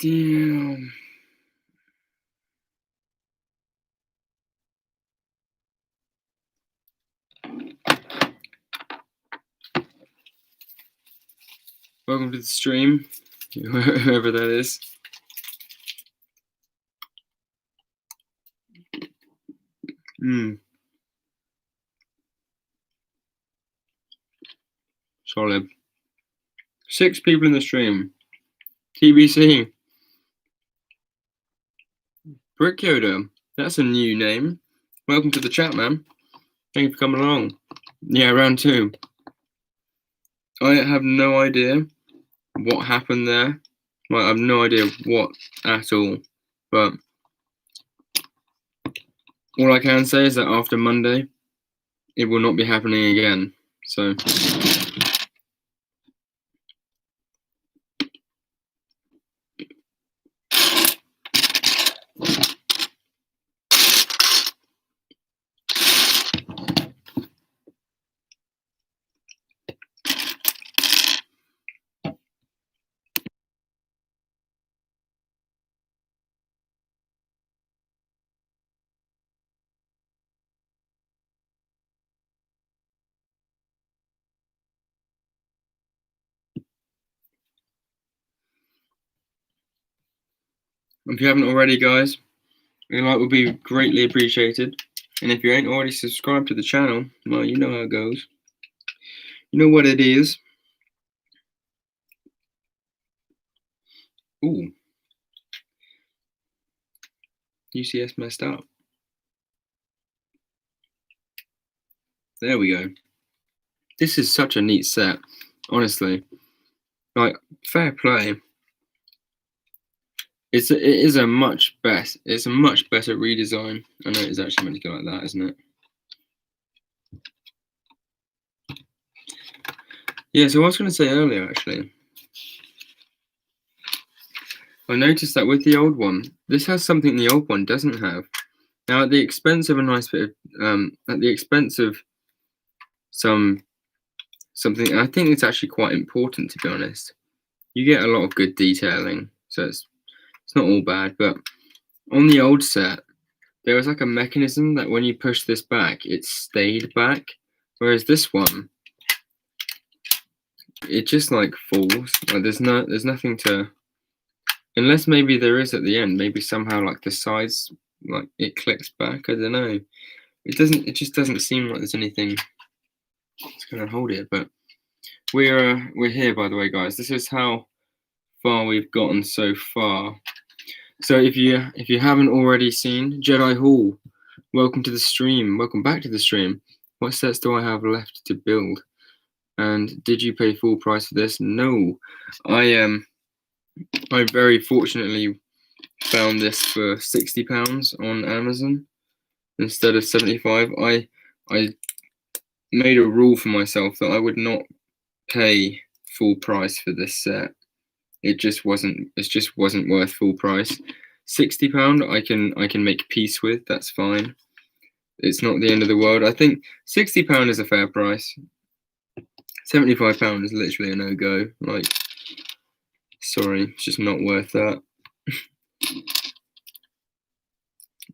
Damn. Welcome to the stream, whoever that is. Solid. 6 people in the stream. TBC. Brick Yoda. That's a new name. Welcome to the chat, man. Thank you for coming along. Yeah, round 2. I have no idea what happened there. Like, I have no idea what at all. But all I can say is that after Monday, it will not be happening again. So if you haven't already, guys, a like would be greatly appreciated. And if you ain't already subscribed to the channel, well, you know how it goes. You know what it is. Ooh. UCS messed up. There we go. This is such a neat set, honestly. Like, fair play. It is a much better redesign. I know it's actually meant to go like that, isn't it? Yeah, so what I was going to say earlier, actually, I noticed that with the old one, this has something the old one doesn't have. Now, at the expense of a nice bit of, at the expense of something, I think it's actually quite important, to be honest. You get a lot of good detailing, so it's not all bad. But on the old set, there was like a mechanism that when you push this back, it stayed back, whereas this one, it just like falls. Like there's nothing to, unless maybe there is at the end. Maybe somehow like the sides, like it clicks back. I don't know. It just doesn't seem like there's anything that's gonna hold it. But we're here, by the way, guys. This is how far we've gotten so far. So if you haven't already seen Jedi Hall, welcome to the stream. Welcome back to the stream. What sets do I have left to build? And did you pay full price for this? No, I very fortunately found this for £60 on Amazon instead of 75. I made a rule for myself that I would not pay full price for this set. It just wasn't worth full price. £60 I can make peace with. That's fine. It's not the end of the world. I think £60 is a fair price. £75 is literally a no-go. Like, sorry, it's just not worth that.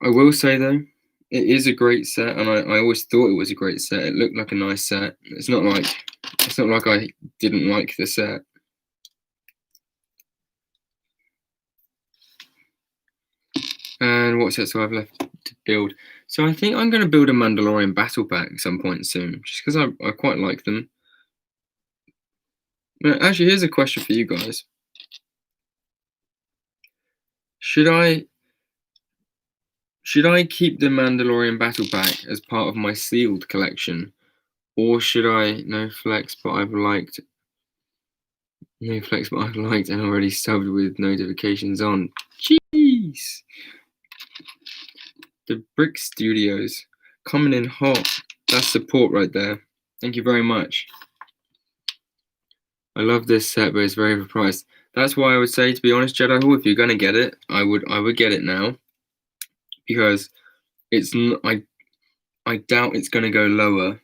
I will say though, it is a great set, and I always thought it was a great set. It looked like a nice set. It's not like I didn't like the set. And what sets do I have left to build? So I think I'm going to build a Mandalorian battle pack at some point soon, just because I quite like them. Now, actually, here's a question for you guys. Should I keep the Mandalorian battle pack as part of my sealed collection, or should I no flex but I've liked and already subbed with notifications on? Jeez. The Brick Studios coming in hot. That's support right there. Thank you very much. I love this set, but it's very overpriced. That's why I would say, to be honest, Jedi Hall, if you're gonna get it, I would get it now, because it's I doubt it's gonna go lower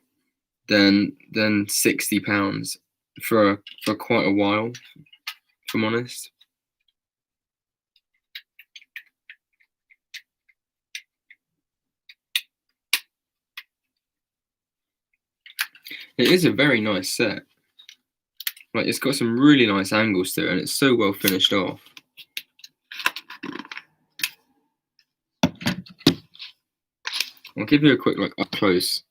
than £60 for quite a while, if I'm honest. It is a very nice set. Like, it's got some really nice angles to it, and it's so well finished off. I'll give you a quick look up close.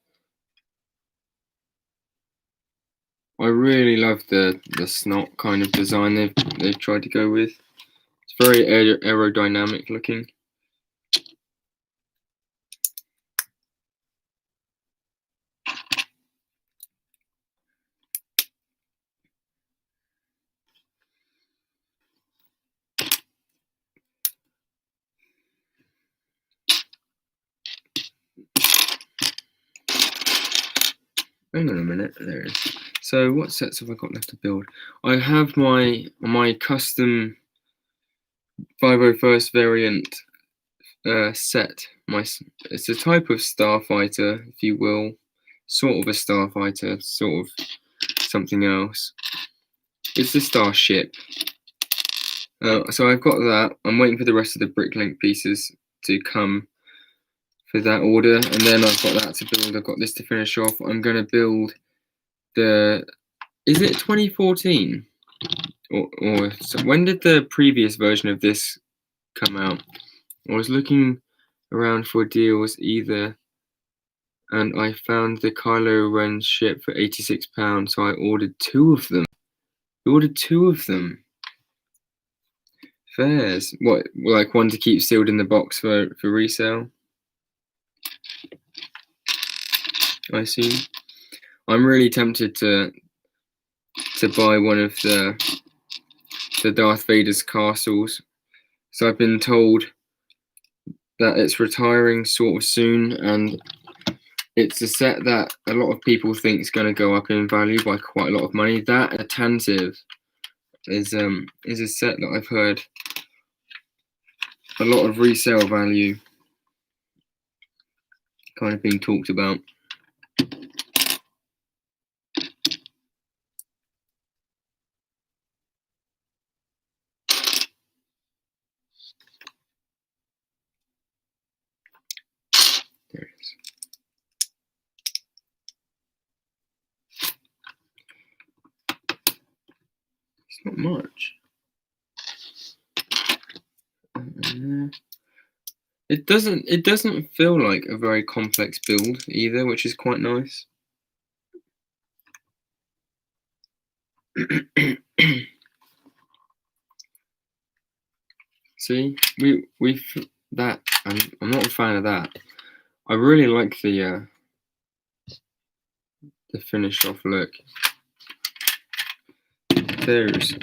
I really love the snot kind of design they've tried to go with. It's very aerodynamic looking. Hang on a minute, there it is. So what sets have I got left to build? I have my custom 501st variant set. It's a type of starfighter, if you will, sort of a starfighter, sort of something else. It's the starship. So I've got that. I'm waiting for the rest of the bricklink pieces to come for that order, and then I've got that to build. I've got this to finish off. I'm going to build the. Is it 2014? Or so when did the previous version of this come out? I was looking around for deals either, and I found the Kylo Ren ship for £86, so I ordered two of them. Fairs. What, like one to keep sealed in the box for resale? I see. I'm really tempted to buy one of the Darth Vader's castles. So I've been told that it's retiring sort of soon, and it's a set that a lot of people think is going to go up in value by quite a lot of money. That Attentive is a set that I've heard a lot of resale value kind of being talked about. There it is. It's not much. It doesn't feel like a very complex build either, which is quite nice. See, we that I'm not a fan of that. I really like the finished off look. There's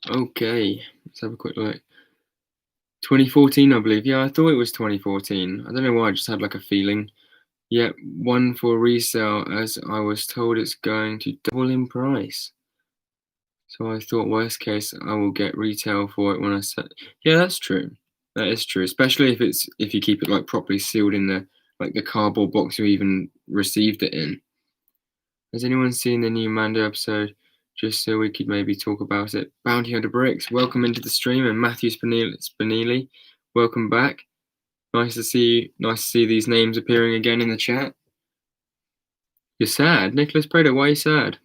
okay. Let's have a quick look. 2014, I believe. Yeah, I thought it was 2014. I don't know why. I just had like a feeling. Yet one for resale, as I was told it's going to double in price. So I thought, worst case, I will get retail for it when I set. Yeah, that's true. That is true, especially if you keep it like properly sealed in the cardboard box you even received it in. Has anyone seen the new Mando episode? Just so we could maybe talk about it. Bounty Hunter Bricks, welcome into the stream, and Matthew Spinelli, welcome back. Nice to see these names appearing again in the chat. You're sad, Nicholas Prater. Why are you sad?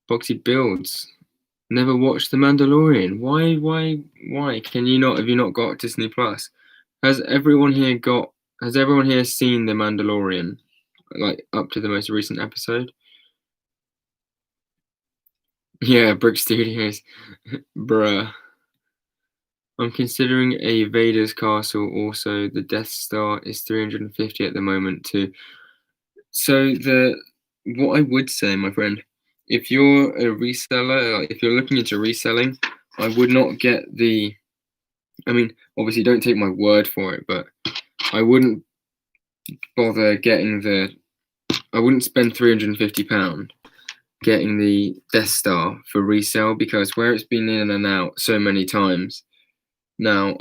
Boxy Builds. Never watched The Mandalorian. Why? Can you not? Have you not got Disney Plus? Has everyone here seen The Mandalorian? Like up to the most recent episode? Yeah, Brick Studios. Bruh. I'm considering a Vader's castle also. The Death Star is 350 at the moment too. So what I would say, my friend, if you're a reseller, if you're looking into reselling, I would not get obviously don't take my word for it, but I wouldn't bother getting I wouldn't spend £350 getting the Death Star for resale, because where it's been in and out so many times now,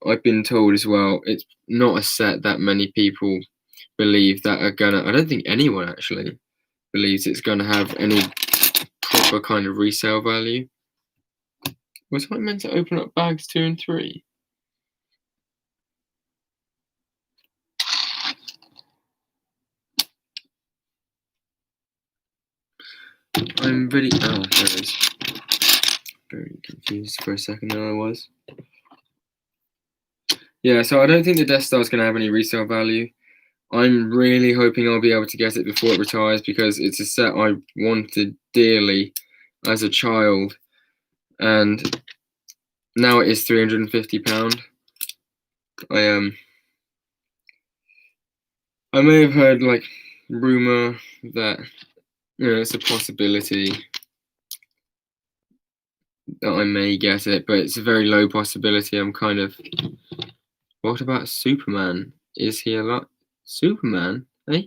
I've been told as well, it's not a set that many people believe that are gonna. I don't think anyone actually believes it's gonna have any proper kind of resale value. Was I meant to open up bags 2 and 3? I'm very. Oh, there it is. Very confused for a second there I was. Yeah, so I don't think the Death Star is going to have any resale value. I'm really hoping I'll be able to get it before it retires, because it's a set I wanted dearly as a child, and now it is £350. I may have heard like rumor that it's a possibility that I may get it, but it's a very low possibility. I'm kind of. What about Superman? Is he a lot? Superman? Eh?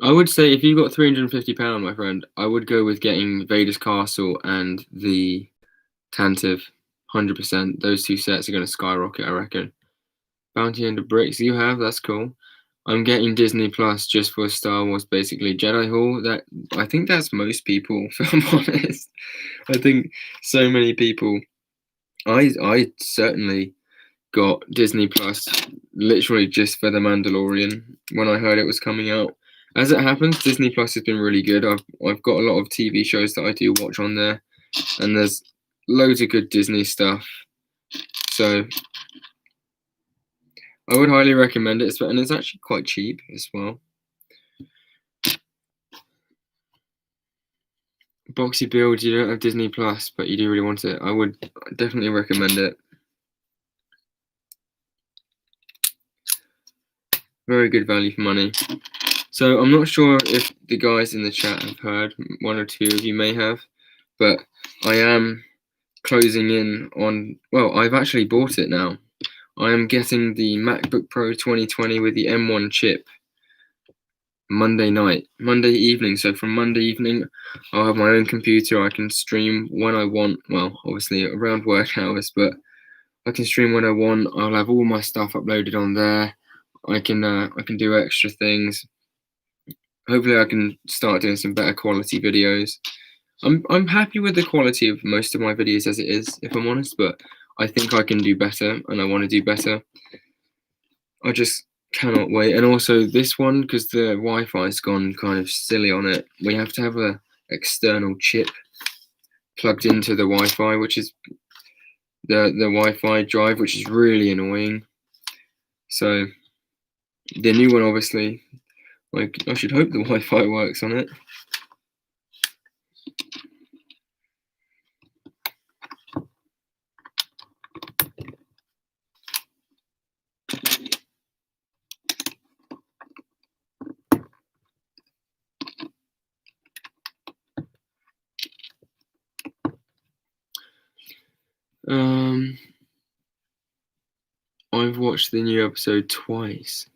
I would say if you got £350, my friend, I would go with getting Vader's Castle and the Tantive. 100%. Those two sets are going to skyrocket, I reckon. Bounty and the bricks you have, that's cool. I'm getting Disney Plus just for Star Wars, basically. Jedi Hall, that I think that's most people, if I'm honest. I think so many people. I certainly got Disney Plus literally just for The Mandalorian when I heard it was coming out. As it happens, Disney Plus has been really good. I've got a lot of TV shows that I do watch on there, and there's loads of good Disney stuff. So I would highly recommend it, and it's actually quite cheap as well. Boxy build, you don't have Disney Plus, but you do really want it. I would definitely recommend it. Very good value for money. So I'm not sure if the guys in the chat have heard, one or two of you may have, but I am closing in on, well, I've actually bought it now. I am getting the MacBook Pro 2020 with the M1 chip Monday evening. So from Monday evening, I'll have my own computer. I can stream when I want. Well, obviously around work hours, but I can stream when I want. I'll have all my stuff uploaded on there. I can do extra things. Hopefully, I can start doing some better quality videos. I'm happy with the quality of most of my videos as it is, if I'm honest, but I think I can do better, and I want to do better. I just cannot wait. And also this one, because the Wi-Fi's gone kind of silly on it, we have to have a external chip plugged into the Wi-Fi, which is the Wi-Fi drive, which is really annoying. So the new one, obviously, like, I should hope the Wi-Fi works on it. I've watched the new episode twice.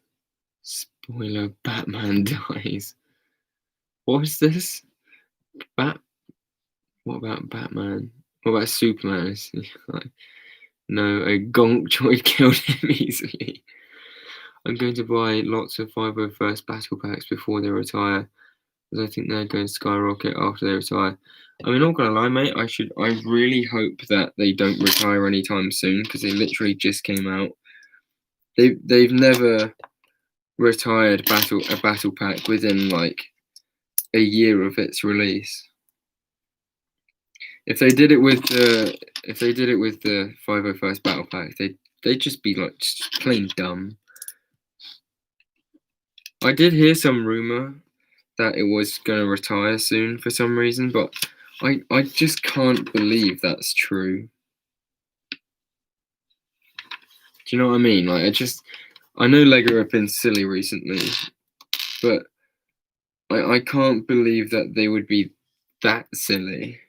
Spoiler, Batman dies. What is this? What about Batman? What about Superman? No, a gonk droid killed him easily. I'm going to buy lots of 501st battle packs before they retire, because I think they're going to skyrocket after they retire. I mean, not gonna lie, mate, I really hope that they don't retire anytime soon, because they literally just came out. They've never retired a battle pack within like a year of its release. If they did it with the 501st battle pack, they'd just be like just plain dumb. I did hear some rumor that it was gonna retire soon for some reason, but I just can't believe that's true. Do you know what I mean? Like, I know Lego have been silly recently, but I can't believe that they would be that silly.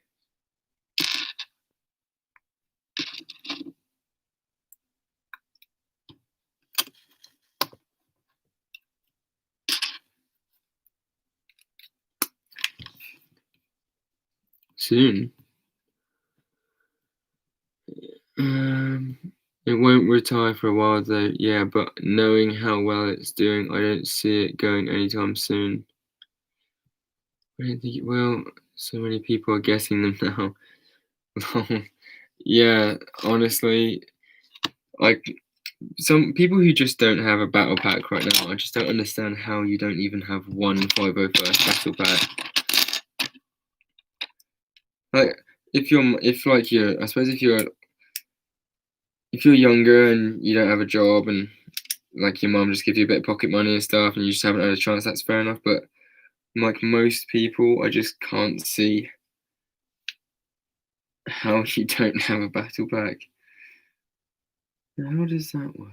soon. It won't retire for a while though, yeah, but knowing how well it's doing, I don't see it going anytime soon. I don't think it will. So many people are getting them now. Yeah, honestly, like some people who just don't have a battle pack right now, I just don't understand how you don't even have one 501st battle pack. Like, I suppose if you're younger and you don't have a job and like your mum just gives you a bit of pocket money and stuff and you just haven't had a chance, that's fair enough. But like most people, I just can't see how you don't have a battle pack. How does that work?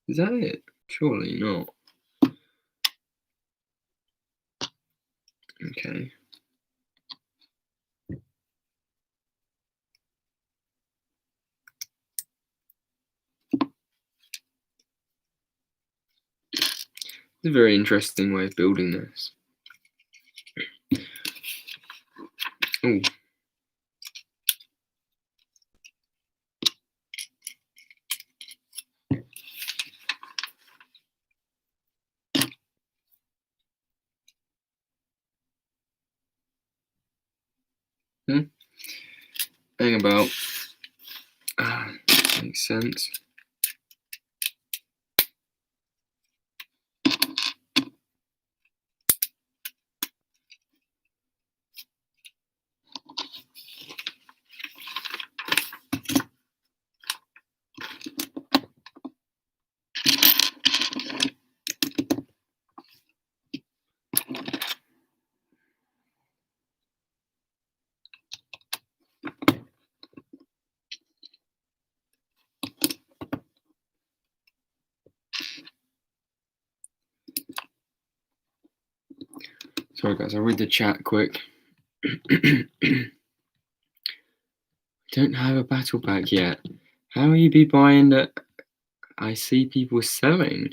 Is that it? Surely not. Okay. It's a very interesting way of building this. Oh. Hang about. Makes sense. Sorry guys, I'll read the chat quick. Don't have a battle pack yet. How will you be buying that? I see people selling.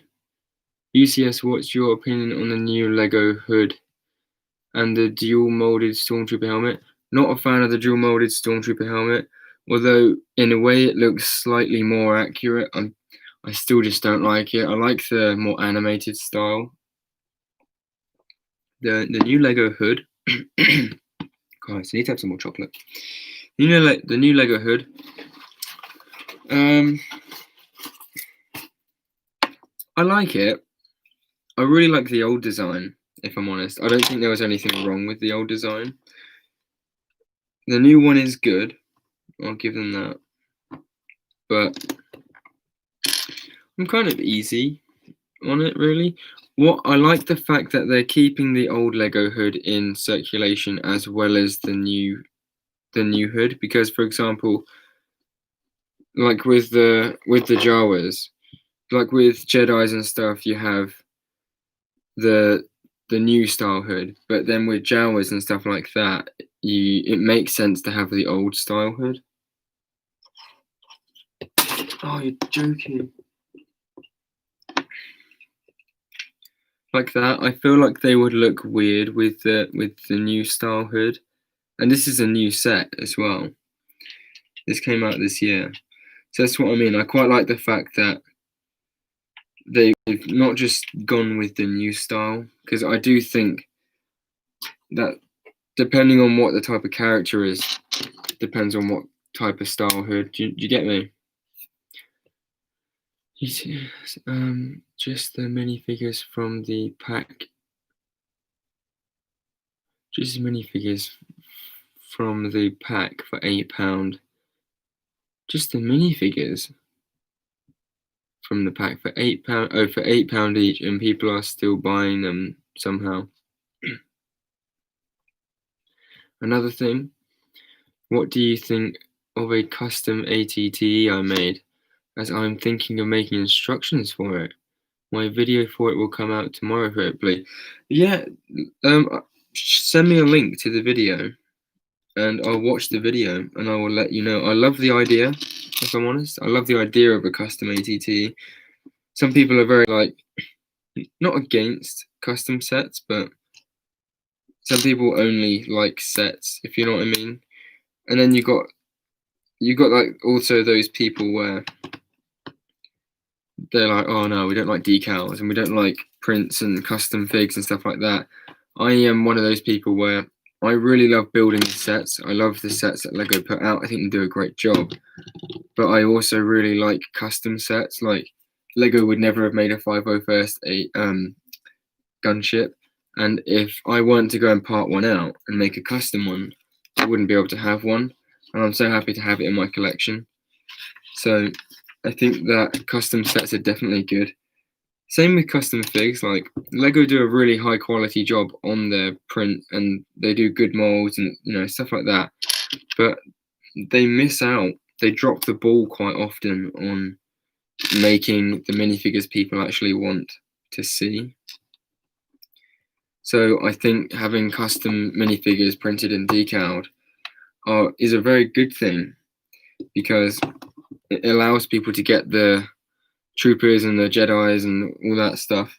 UCS, what's your opinion on the new Lego hood and the dual molded Stormtrooper helmet? Not a fan of the dual molded Stormtrooper helmet, although in a way it looks slightly more accurate. I still just don't like it. I like the more animated style. The new Lego hood. Guys, I need to have some more chocolate. The new Lego hood. I like it. I really like the old design, if I'm honest. I don't think there was anything wrong with the old design. The new one is good. I'll give them that. But I'm kind of easy on it, really. I like the fact that they're keeping the old Lego hood in circulation as well as the new hood, because for example, like with the Jawas, like with Jedis and stuff, you have the new style hood, but then with Jawas and stuff like that, it makes sense to have the old style hood. Oh, you're joking. Like that, I feel like they would look weird with the new style hood, and this is a new set as well. This came out this year, so that's what I mean. I quite like the fact that they've not just gone with the new style, because I do think that depending on what the type of character is, depends on what type of style hood. Do you get me? Just the minifigures from the pack. Just minifigures from the pack for £8. Just the minifigures from the pack for £8. Oh, for £8 each, and people are still buying them somehow. Another thing, what do you think of a custom ATTE I made? As I'm thinking of making instructions for it. My video for it will come out tomorrow, hopefully. Yeah, send me a link to the video, and I'll watch the video, and I will let you know. I love the idea, if I'm honest. I love the idea of a custom ATTE. Some people are very, like, not against custom sets, but some people only like sets, if you know what I mean. And then you got like also those people where they're like, oh no, we don't like decals and we don't like prints and custom figs and stuff like that. I am one of those people where I really love building the sets. I love the sets that Lego put out. I think they do a great job. But I also really like custom sets. Like Lego would never have made a 501st gunship, and if I weren't to go and part one out and make a custom one, I wouldn't be able to have one. And I'm so happy to have it in my collection. So I think that custom sets are definitely good. Same with custom figs. Like Lego do a really high quality job on their print, and they do good molds and stuff like that. But they miss out. They drop the ball quite often on making the minifigures people actually want to see. So I think having custom minifigures printed and decaled is a very good thing, because it allows people to get the troopers and the Jedis and all that stuff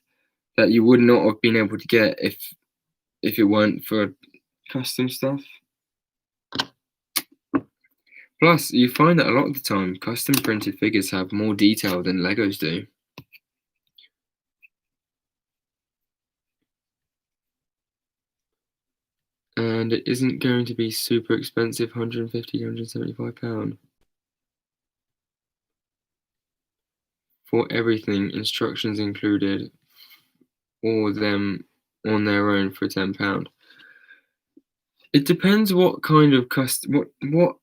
that you would not have been able to get if it weren't for custom stuff. Plus, you find that a lot of the time, custom printed figures have more detail than Legos do. And it isn't going to be super expensive, £150 to £175. For everything, instructions included, or them on their own for £10. It depends what kind of what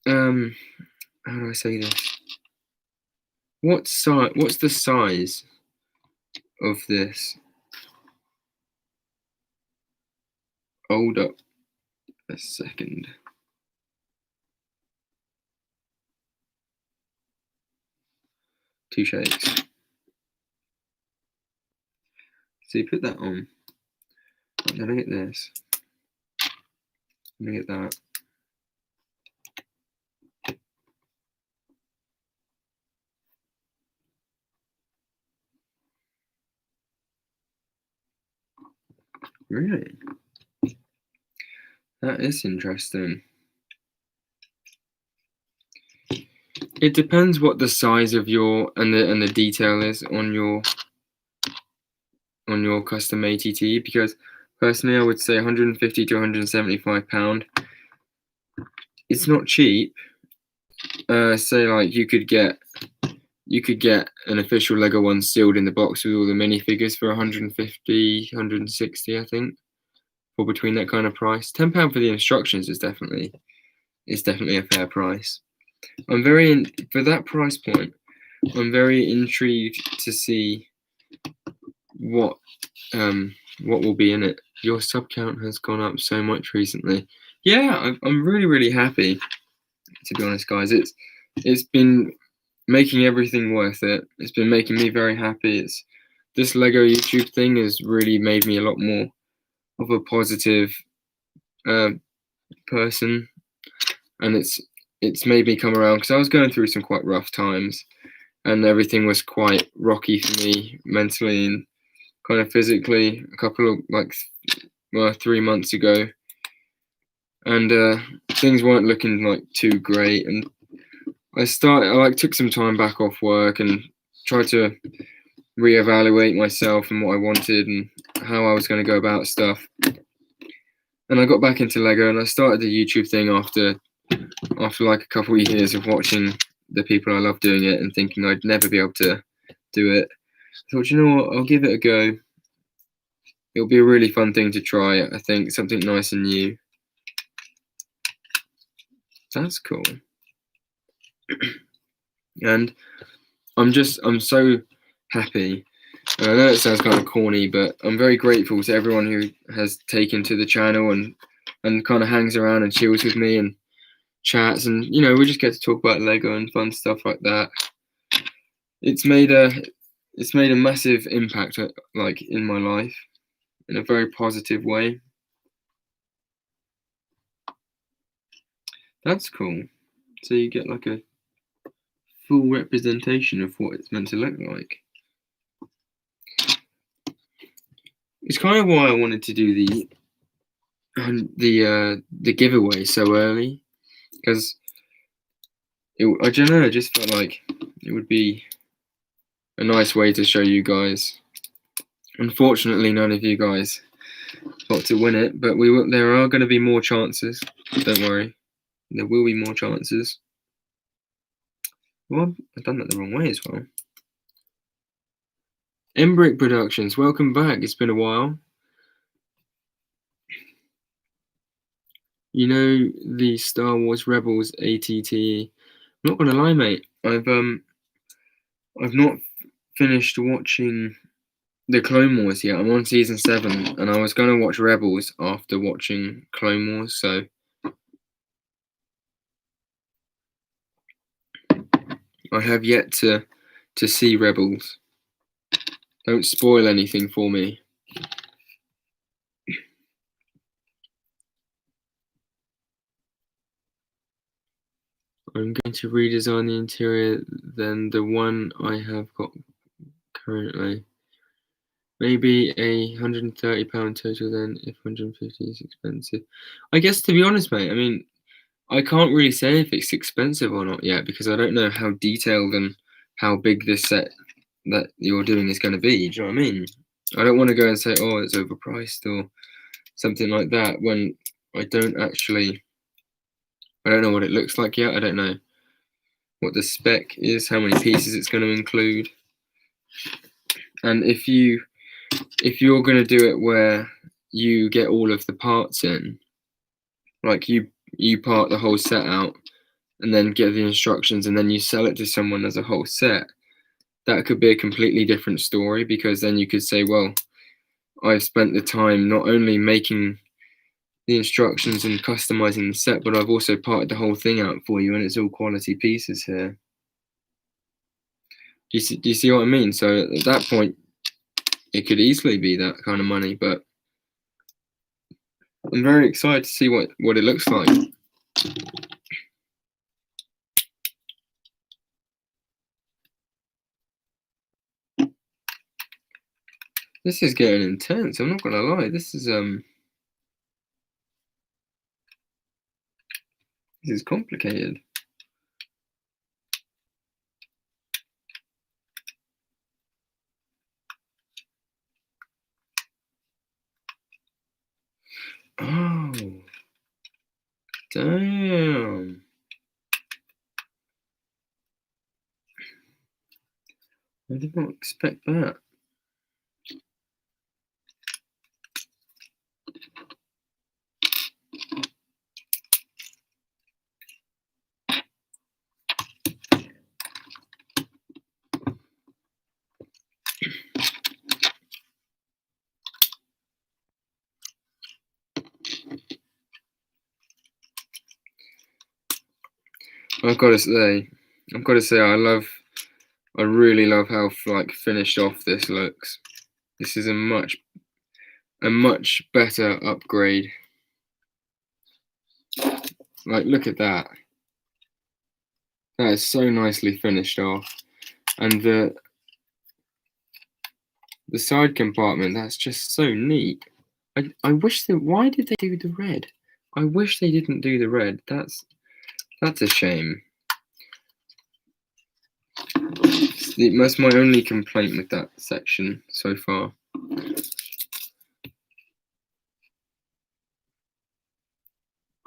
how do I say this? What's the size of this? Hold up a second. Two shakes. So you put that on. Then I get this. Then I get that. Really? That is interesting. It depends what the size of your and the detail is on your custom ATT, because personally I would say £150 to £175. It's not cheap. Say like you could get an official Lego one sealed in the box with all the minifigures for 150, 160, I think, or between that kind of price. £10 for the instructions is definitely a fair price. For that price point, I'm very intrigued to see what will be in it. Your sub count has gone up so much recently. Yeah, I'm really happy, to be honest, guys. It's been making everything worth it. It's been making me very happy. This Lego YouTube thing has really made me a lot more of a positive person, and it's made me come around, because I was going through some quite rough times, and everything was quite rocky for me mentally and kind of physically a couple of 3 months ago, and things weren't looking too great, and I took some time back off work and tried to reevaluate myself and what I wanted and how I was going to go about stuff. And I got back into Lego, and I started the YouTube thing after a couple of years of watching the people I love doing it and thinking I'd never be able to do it. I thought, you know what, I'll give it a go. It'll be a really fun thing to try, I think, something nice and new. That's cool. And I'm so happy. And I know it sounds kind of corny, but I'm very grateful to everyone who has taken to the channel and kind of hangs around and chills with me and chats, and we just get to talk about Lego and fun stuff like that. It's made a massive impact in my life in a very positive way. That's cool. So you get a full representation of what it's meant to look like. It's kind of why I wanted to do the giveaway so early, because I don't know, it just felt like it would be a nice way to show you guys. Unfortunately, none of you guys got to win it, but there are going to be more chances. Don't worry, there will be more chances. Well, I've done that the wrong way as well. Embrick Productions, welcome back. It's been a while. You know the Star Wars Rebels ATT. I'm not gonna lie, mate. I've not finished watching the Clone Wars yet. I'm on season 7, and I was gonna watch Rebels after watching Clone Wars. So I have yet to see Rebels. Don't spoil anything for me. I'm going to redesign the interior than the one I have got currently. Maybe £130 total then, if 150 is expensive. I guess, to be honest, mate, I mean, I can't really say if it's expensive or not yet, because I don't know how detailed and how big this set that you're doing is going to be. Do you know what I mean? I don't want to go and say, oh, it's overpriced or something like that, when I don't know what it looks like yet. I don't know what the spec is, how many pieces it's going to include. And if you're going to do it where you get all of the parts in, like you part the whole set out and then give the instructions and then you sell it to someone as a whole set, that could be a completely different story, because then you could say, well, I've spent the time not only making the instructions and customizing the set, but I've also parted the whole thing out for you, and it's all quality pieces here. Do you see what I mean? So at that point, it could easily be that kind of money, but I'm very excited to see what it looks like. This is getting intense, I'm not gonna lie. This is complicated. Oh, damn. I did not expect that. I've got to say, I really love how like finished off this looks. This is a much better upgrade. Like, look at that. That is so nicely finished off, and the side compartment, that's just so neat. I wish that. Why did they do the red? I wish they didn't do the red. That's a shame. That's my only complaint with that section so far.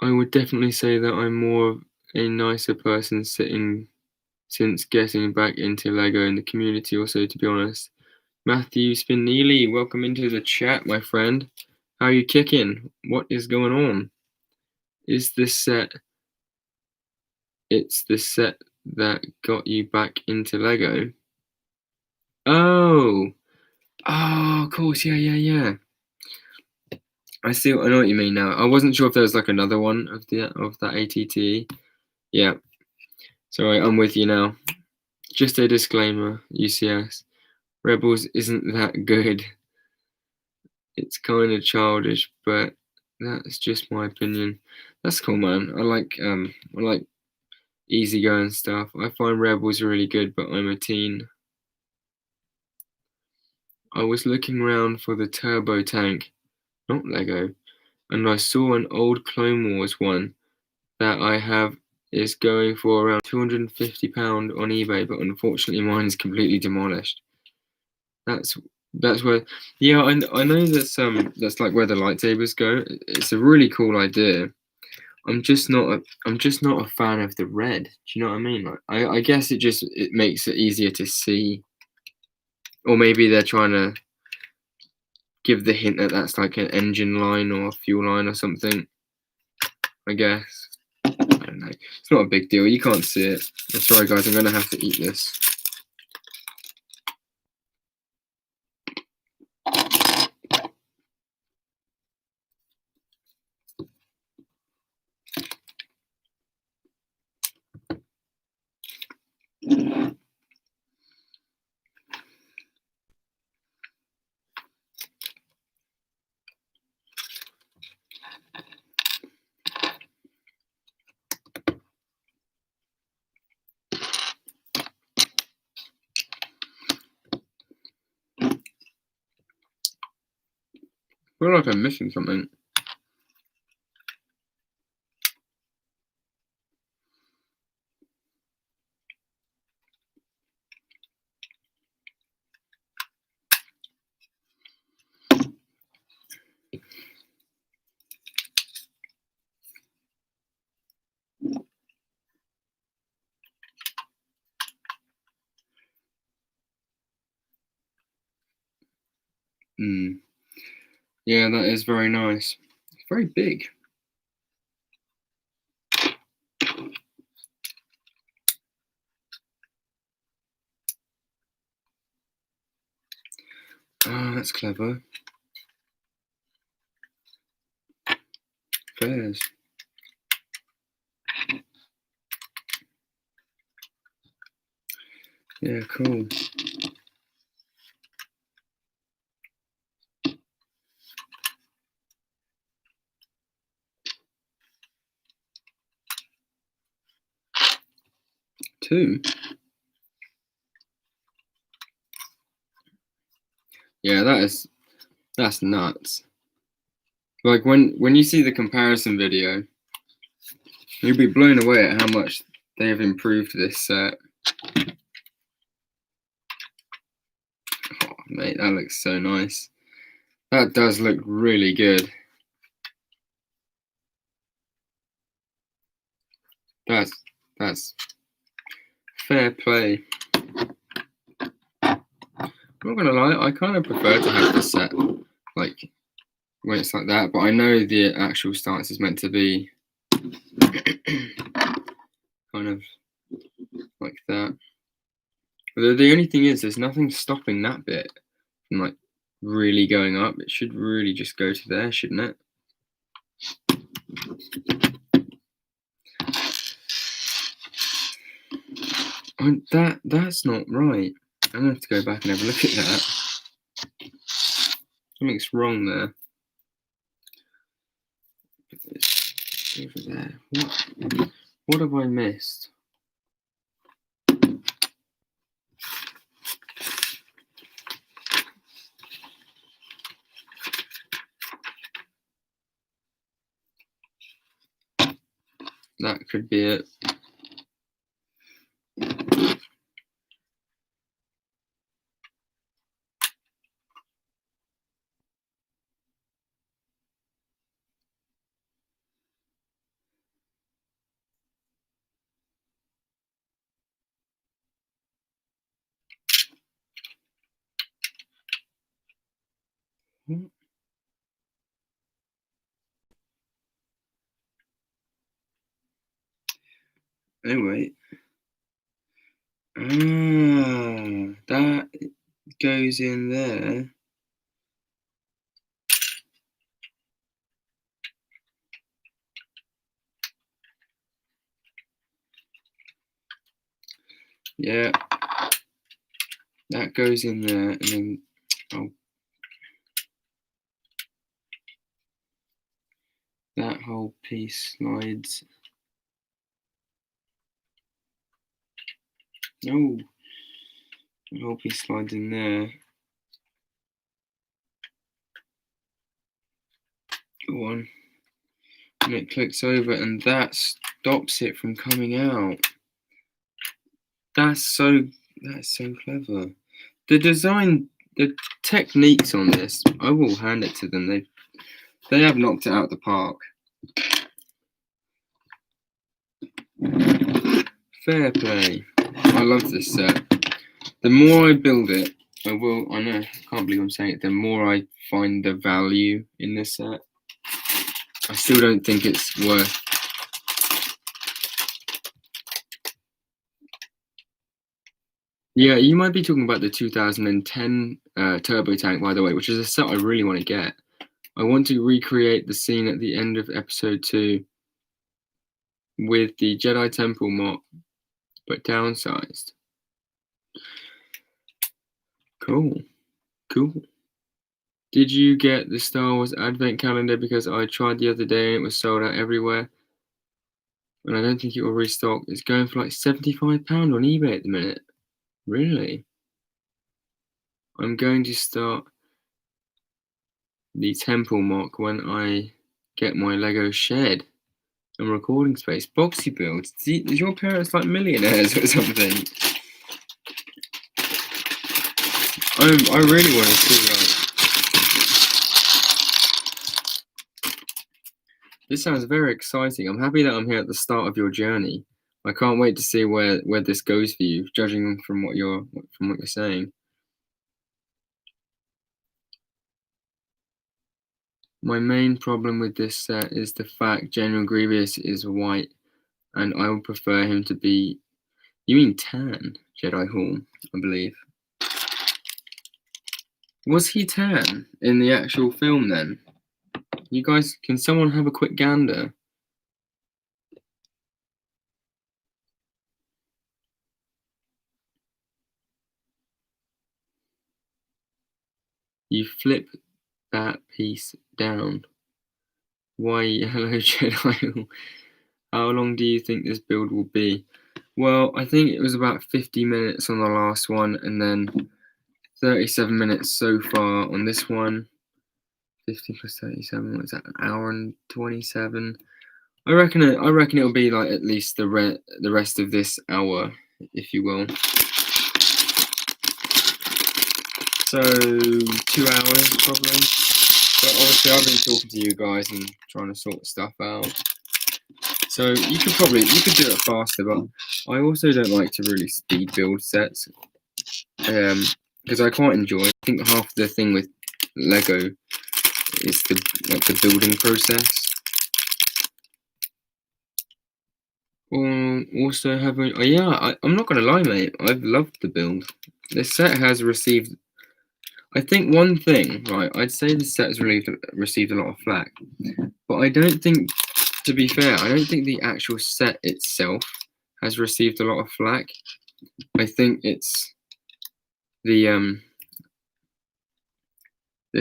I would definitely say that I'm more of a nicer person since getting back into Lego in the community also, to be honest. Matthew Spinelli, welcome into the chat, my friend. How are you kicking? What is going on? Is this set... It's the set that got you back into Lego? Oh, of course, yeah. I know what you mean now. I wasn't sure if there was like another one of that ATT. Yeah, sorry, I'm with you now. Just a disclaimer, UCS. Rebels isn't that good. It's kind of childish, but that's just my opinion. That's cool, man. I like easygoing stuff. I find Rebels really good, but I'm a teen. I was looking around for the turbo tank, not Lego. and I saw an old Clone Wars one that I have is going for around £250 on eBay, but unfortunately mine is completely demolished. That's that's where, yeah, I know that's like where the lightsabers go. It's a really cool idea. I'm just not a fan of the red. Do you know what I mean? Like, I guess it makes it easier to see, or maybe they're trying to give the hint that that's like an engine line or a fuel line or something. I guess. I don't know. It's not a big deal. You can't see it. I'm sorry, guys. I'm gonna have to eat this. I feel like I'm missing something. Yeah, that is very nice. It's very big. Oh, that's clever. Fairs. Yeah, cool. Two. Yeah, that's nuts. Like when you see the comparison video, you'll be blown away at how much they have improved this set. Oh, mate, that looks so nice. That does look really good. That's fair play. I'm not gonna lie, I kind of prefer to have the set like when it's like that, but I know the actual stance is meant to be kind of like that. But the only thing is, there's nothing stopping that bit from like really going up. It should really just go to there, shouldn't it? That's not right. I'm gonna have to go back and have a look at that. Something's wrong there. Over there. What have I missed? That could be it. Oh wait. That goes in there. Yeah, that goes in there, and then that whole piece slides. No, the whole piece slides in there. Go on. and it clicks over, and that stops it from coming out. That's so clever. The design, the techniques on this, I will hand it to them. They have knocked it out of the park. Fair play. I love this set. The more I build it, I know, I can't believe I'm saying it, the more I find the value in this set. I still don't think it's worth. Yeah, you might be talking about the 2010 Turbo Tank, by the way, which is a set I really want to get. I want to recreate the scene at the end of episode 2 with the Jedi Temple mock, but downsized. Cool. Did you get the Star Wars Advent Calendar? Because I tried the other day and it was sold out everywhere. And I don't think it will restock. It's going for like £75 on eBay at the minute. Really? I'm going to start the Temple mock when I get my Lego shed and recording space. Boxy builds. Is your parents like millionaires or something? I really want to see like. This sounds very exciting. I'm happy that I'm here at the start of your journey. I can't wait to see where this goes for you, judging from what you're saying. My main problem with this set is the fact General Grievous is white, and I would prefer him to be. You mean tan, Jedi Hall, I believe. Was he tan in the actual film then? You guys, can someone have a quick gander? You flip that piece down. Why, hello Jedi. How long do you think this build will be? Well, I think it was about 50 minutes on the last one, and then 37 minutes so far on this one. 50 plus 37, what's that? An hour and 27. I reckon it'll be like at least the rest of this hour, if you will. So 2 hours probably. But obviously I've been talking to you guys and trying to sort stuff out. So you could do it faster, but I also don't like to really speed build sets. Because I quite enjoy it. I think half the thing with Lego is the building process. Also having I'm not gonna lie, mate. I've loved the build. This set has received. I think one thing, right? I'd say the set has received a lot of flack, but I don't think, to be fair, I don't think the actual set itself has received a lot of flack. I think it's the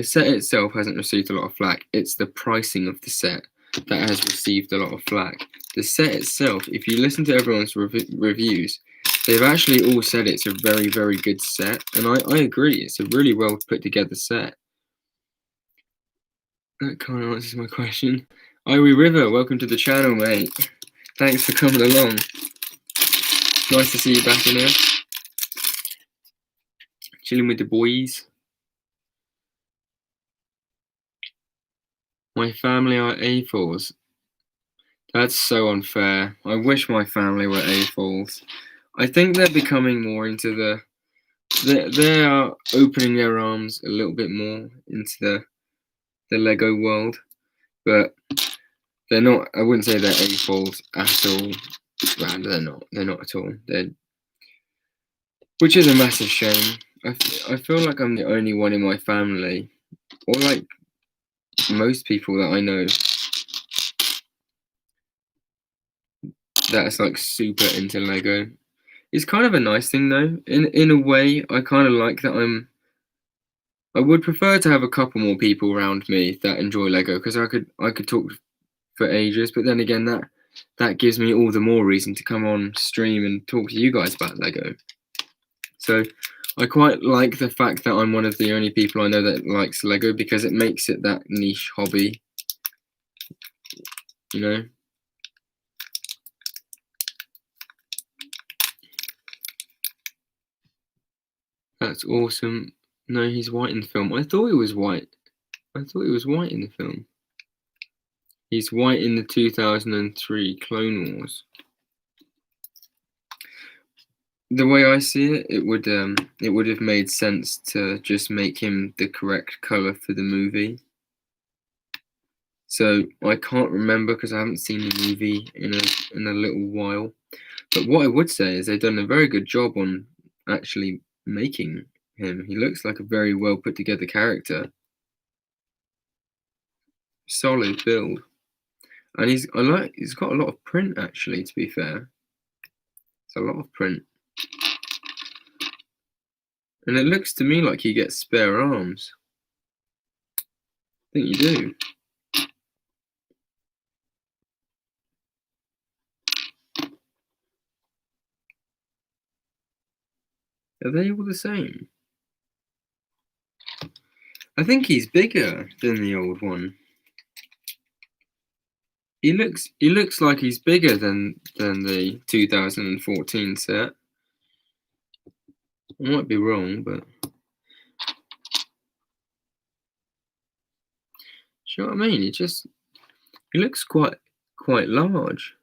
set itself hasn't received a lot of flack. It's the pricing of the set that has received a lot of flack. The set itself, if you listen to everyone's reviews, they've actually all said it's a very, very good set, and I agree. It's a really well put together set. That kind of answers my question. Irie River, welcome to the channel, mate. Thanks for coming along. Nice to see you back in here. Chilling with the boys. My family are A4s. That's so unfair. I wish my family were A4s. I think they're becoming more into they are opening their arms a little bit more into the Lego world, but they're not. I wouldn't say they're A4s at all. Well, they're not. They're not at all. Which is a massive shame. I feel like I'm the only one in my family, or like most people that I know, that's like super into Lego. It's kind of a nice thing though. In a way, I kind of like that I would prefer to have a couple more people around me that enjoy Lego, because I could talk for ages, but then again that gives me all the more reason to come on stream and talk to you guys about Lego. So I quite like the fact that I'm one of the only people I know that likes Lego, because it makes it that niche hobby. you know? That's awesome. No, he's white in the film. I thought he was white. I thought he was white in the film. He's white in the 2003 Clone Wars. The way I see it, it would have made sense to just make him the correct color for the movie. So I can't remember because I haven't seen the movie in a little while. But what I would say is they've done a very good job on actually making him. He looks like a very well put together character. Solid build. And he's got a lot of print actually, to be fair. It's a lot of print. And it looks to me like he gets spare arms. I think you do. Are they all the same? I think he's bigger than the old one. He looks like he's bigger than the 2014 set. I might be wrong, but you know what I mean? He looks quite large.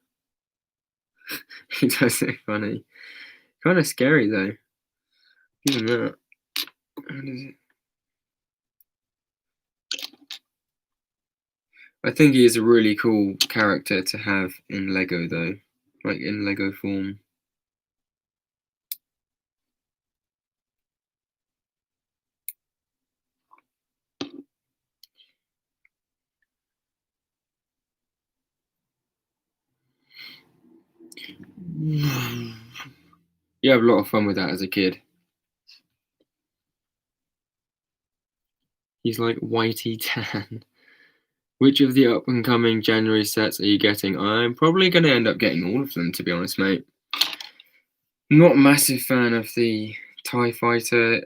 He does look funny. Kind of scary though. Even that. How does it? I think he is a really cool character to have in Lego though, like in Lego form. You have a lot of fun with that as a kid. He's like whitey tan. Which of the up and coming January sets are you getting? I'm probably going to end up getting all of them, to be honest, mate. Not a massive fan of the TIE Fighter,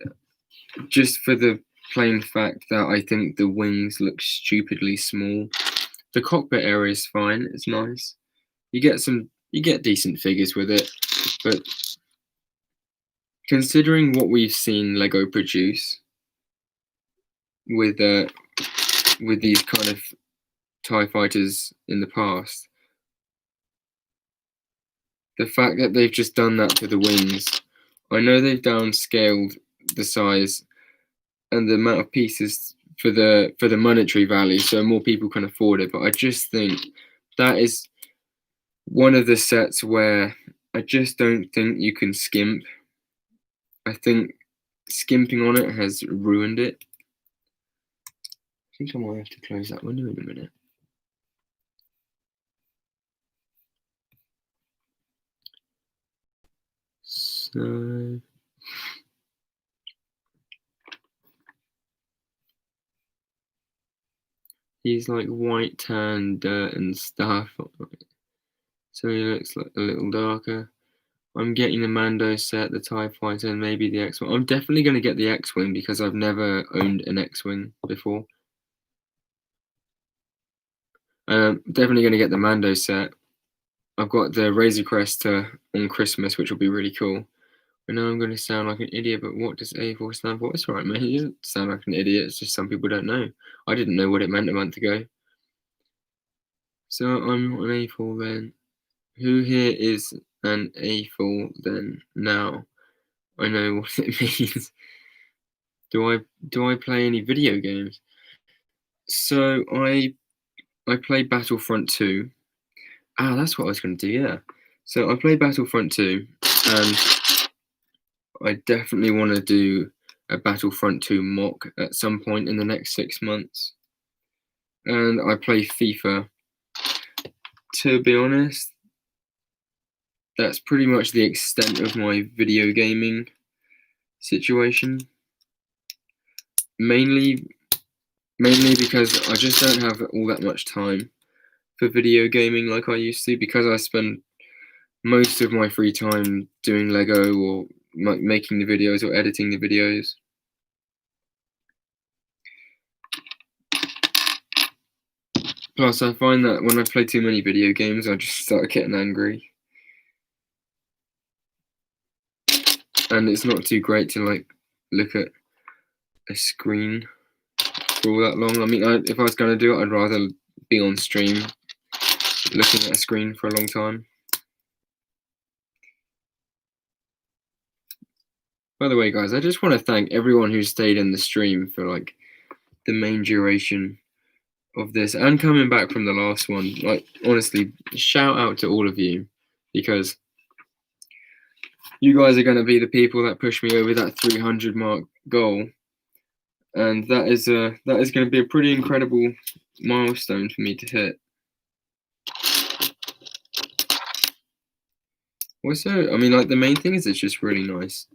just for the plain fact that I think the wings look stupidly small. The cockpit area is fine, it's nice. You get decent figures with it, but considering what we've seen Lego produce with these kind of TIE Fighters in the past, the fact that they've just done that to the wings, I know they've downscaled the size and the amount of pieces for the monetary value, so more people can afford it. But I just think that is one of the sets where I just don't think you can skimp. I think skimping on it has ruined it. I think I might have to close that window in a minute. So he's like white, tan, dirt and stuff. So he looks like a little darker. I'm getting the Mando set, the TIE Fighter, and maybe the X-Wing. I'm definitely going to get the X-Wing because I've never owned an X-Wing before. Definitely going to get the Mando set. I've got the Razor Crest on Christmas, which will be really cool. I know I'm going to sound like an idiot, but what does A4 stand for? It's right, mate. You don't sound like an idiot. It's just some people don't know. I didn't know what it meant a month ago. So I'm not an A4 then. Who here is an A4 then now? I know what it means. Do I play any video games? So I play Battlefront 2. Ah, that's what I was going to do, yeah. So I play Battlefront 2, and I definitely want to do a Battlefront 2 mock at some point in the next 6 months. And I play FIFA. To be honest, that's pretty much the extent of my video gaming situation. Mainly because I just don't have all that much time for video gaming like I used to, because I spend most of my free time doing Lego or making the videos or editing the videos. Plus, I find that when I play too many video games, I just start getting angry. And it's not too great to like look at a screen for all that long. I mean, if I was going to do it, I'd rather be on stream looking at a screen for a long time. By the way, guys, I just want to thank everyone who stayed in the stream for like the main duration of this and coming back from the last one. Like, honestly, shout out to all of you, because you guys are going to be the people that push me over that 300 mark goal, and that is going to be a pretty incredible milestone for me to hit. Also, I mean, like, the main thing is it's just really nice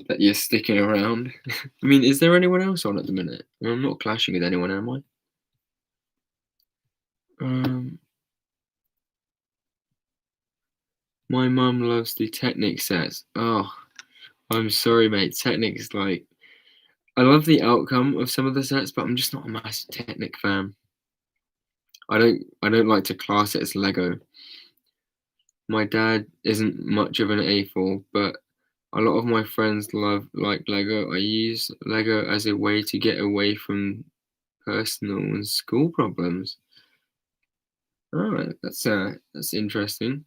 that you're sticking around. I mean, is there anyone else on at the minute? I'm not clashing with anyone, am I? My mum loves the Technic sets. Oh, I'm sorry, mate. Technic's like, I love the outcome of some of the sets, but I'm just not a massive Technic fan. I don't like to class it as Lego. My dad isn't much of an A4, but a lot of my friends like Lego. I use Lego as a way to get away from personal and school problems. Alright, that's interesting.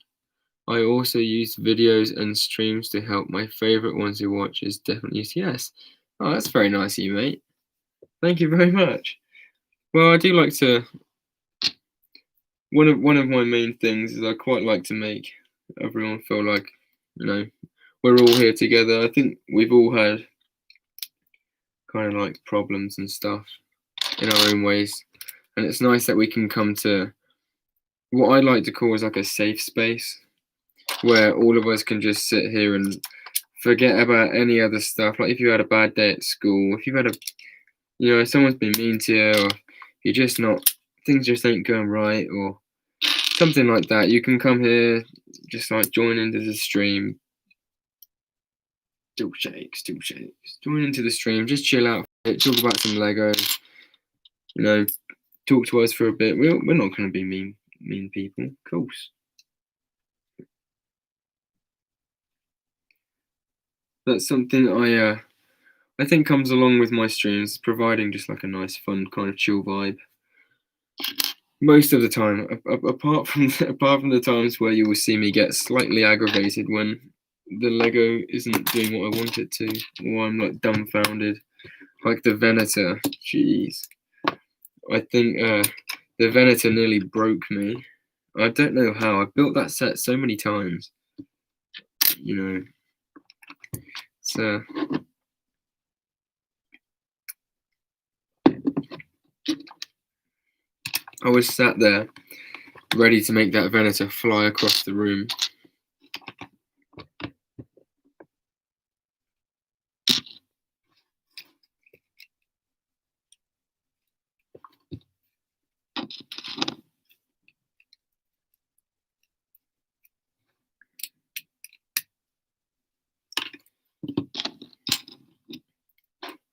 I also use videos and streams to help. My favorite ones to watch is definitely UCS. Oh, that's very nice of you, mate. Thank you very much. Well, I do like to. One of my main things is I quite like to make everyone feel like, you know, we're all here together. I think we've all had kind of like problems and stuff in our own ways, and it's nice that we can come to what I like to call is like a safe space where all of us can just sit here and forget about any other stuff. Like if you had a bad day at school, if you've had if someone's been mean to you, or you're just not, things just ain't going right, or something like that, you can come here, just like join into the stream. Still shakes. Join into the stream, just chill out, talk about some Lego, talk to us for a bit. We're not going to be mean people, of course. That's something I think comes along with my streams, providing just like a nice, fun, kind of chill vibe. Most of the time, apart from the times where you will see me get slightly aggravated when the Lego isn't doing what I want it to, or I'm like dumbfounded, like the Venator. Jeez, I think the Venator nearly broke me. I don't know how. I've built that set so many times, So I was sat there, ready to make that Venator fly across the room.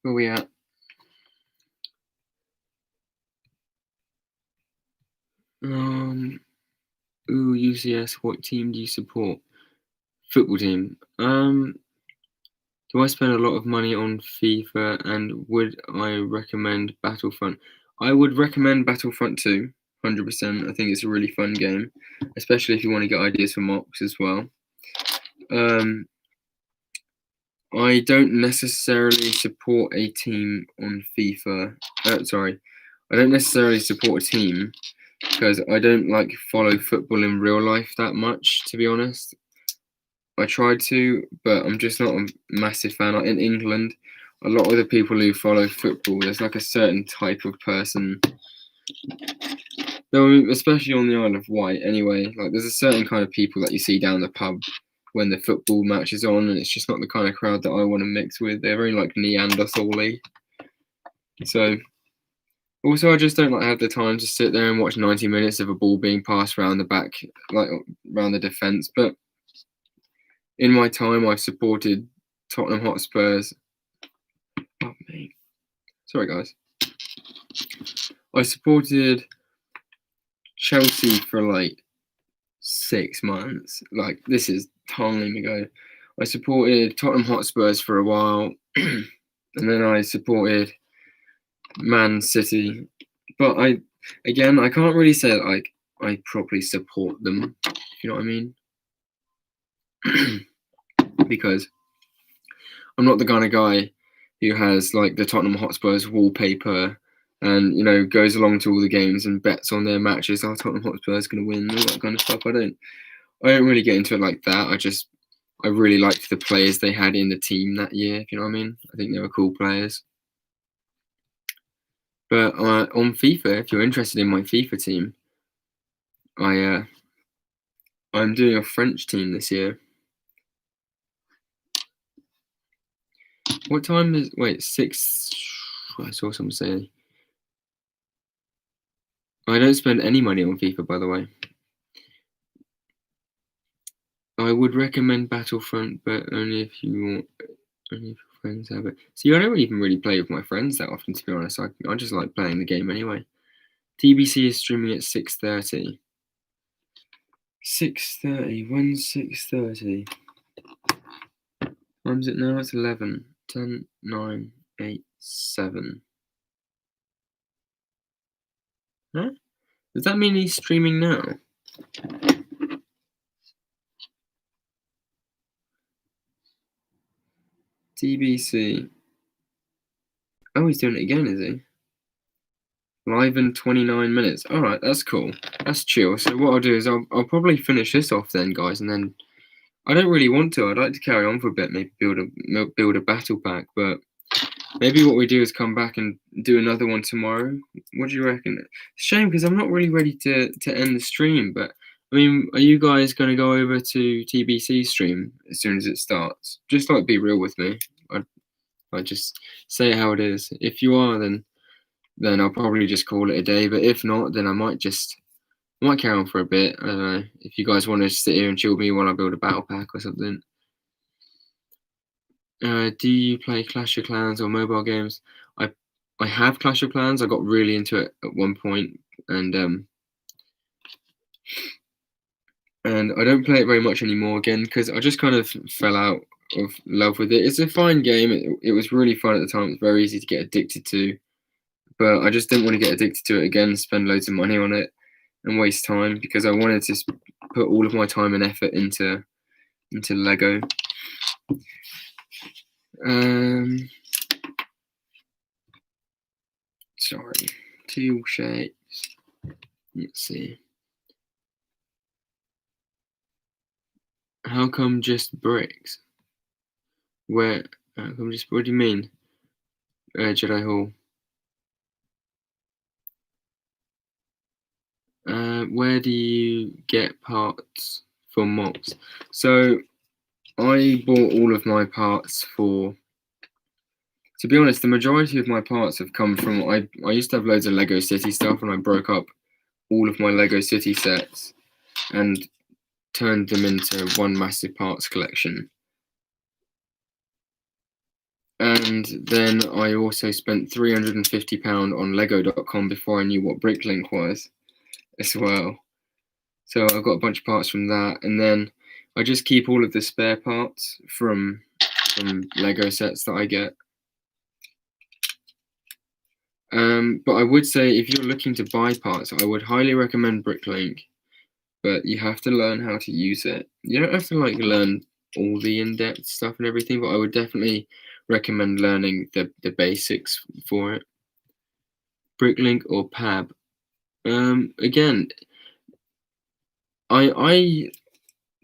Where we at? UCS, what team do you support? Football team. Do I spend a lot of money on FIFA, and would I recommend Battlefront? I would recommend Battlefront 2, 100%. I think it's a really fun game, especially if you want to get ideas for mocks as well. I don't necessarily support a team on FIFA. I don't necessarily support a team because I don't like follow football in real life that much, to be honest. I tried to, but I'm just not a massive fan. Like in England, a lot of the people who follow football, there's like a certain type of person. No, especially on the Isle of Wight. Anyway, like there's a certain kind of people that you see down the pub when the football match is on, and it's just not the kind of crowd that I want to mix with. They're very like Neanderthal-y. So, also, I just don't like have the time to sit there and watch 90 minutes of a ball being passed around the back, like around the defence. But in my time, I've supported Tottenham Hotspurs. Oh, mate. Sorry, guys. I supported Chelsea for like 6 months. Like, this is time ago. I supported Tottenham Hotspurs for a while, and then I supported Man City. But I can't really say that like I properly support them. If you know what I mean? Because I'm not the kind of guy who has like the Tottenham Hotspurs wallpaper and goes along to all the games and bets on their matches. Oh, Tottenham Hotspur's going to win, all that kind of stuff. I don't really get into it like that. I really liked the players they had in the team that year. If you know what I mean? I think they were cool players. But on FIFA, if you're interested in my FIFA team, I'm doing a French team this year. What time is? Wait, 6. I saw someone say. I don't spend any money on FIFA, by the way. I would recommend Battlefront, but only if your friends have it. See, I don't even really play with my friends that often, to be honest. I just like playing the game anyway. TBC is streaming at 6:30. 6:30. When's 6:30? Time's it now? It's 11. 10, 9, 8, 7. Huh? Does that mean he's streaming now? TBC. Oh, he's doing it again, is he? Live in 29 minutes. Alright, that's cool. That's chill. So what I'll do is I'll probably finish this off then, guys, and then I don't really want to. I'd like to carry on for a bit, maybe build a battle pack, but maybe what we do is come back and do another one tomorrow. What do you reckon? Shame because I'm not really ready to end the stream, but I mean, are you guys going to go over to TBC stream as soon as it starts? Just like be real with me. I just say it how it is. If you are, then I'll probably just call it a day. But if not, then I might carry on for a bit. I don't know. If you guys want to sit here and chill with me while I build a battle pack or something. Do you play Clash of Clans or mobile games? I have Clash of Clans. I got really into it at one point, and I don't play it very much anymore again because I just kind of fell out of love with it. It's a fine game. It was really fun at the time. It's very easy to get addicted to, but I just didn't want to get addicted to it again, spend loads of money on it, and waste time because I wanted to put all of my time and effort into Lego. Sorry, 2 shapes. Let's see. How come just bricks? Where? How come just? What do you mean? Jedi Hall. Where do you get parts for mobs? So I bought all of my parts for. To be honest, the majority of my parts have come from. I used to have loads of Lego City stuff, and I broke up all of my Lego City sets and turned them into one massive parts collection. And then I also spent £350 on Lego.com before I knew what Bricklink was as well. So I've got a bunch of parts from that, and then I just keep all of the spare parts from Lego sets that I get. But I would say if you're looking to buy parts, I would highly recommend Bricklink, but you have to learn how to use it. You don't have to like learn all the in-depth stuff and everything, but I would definitely recommend learning the basics for it. Bricklink or Pab. Again, I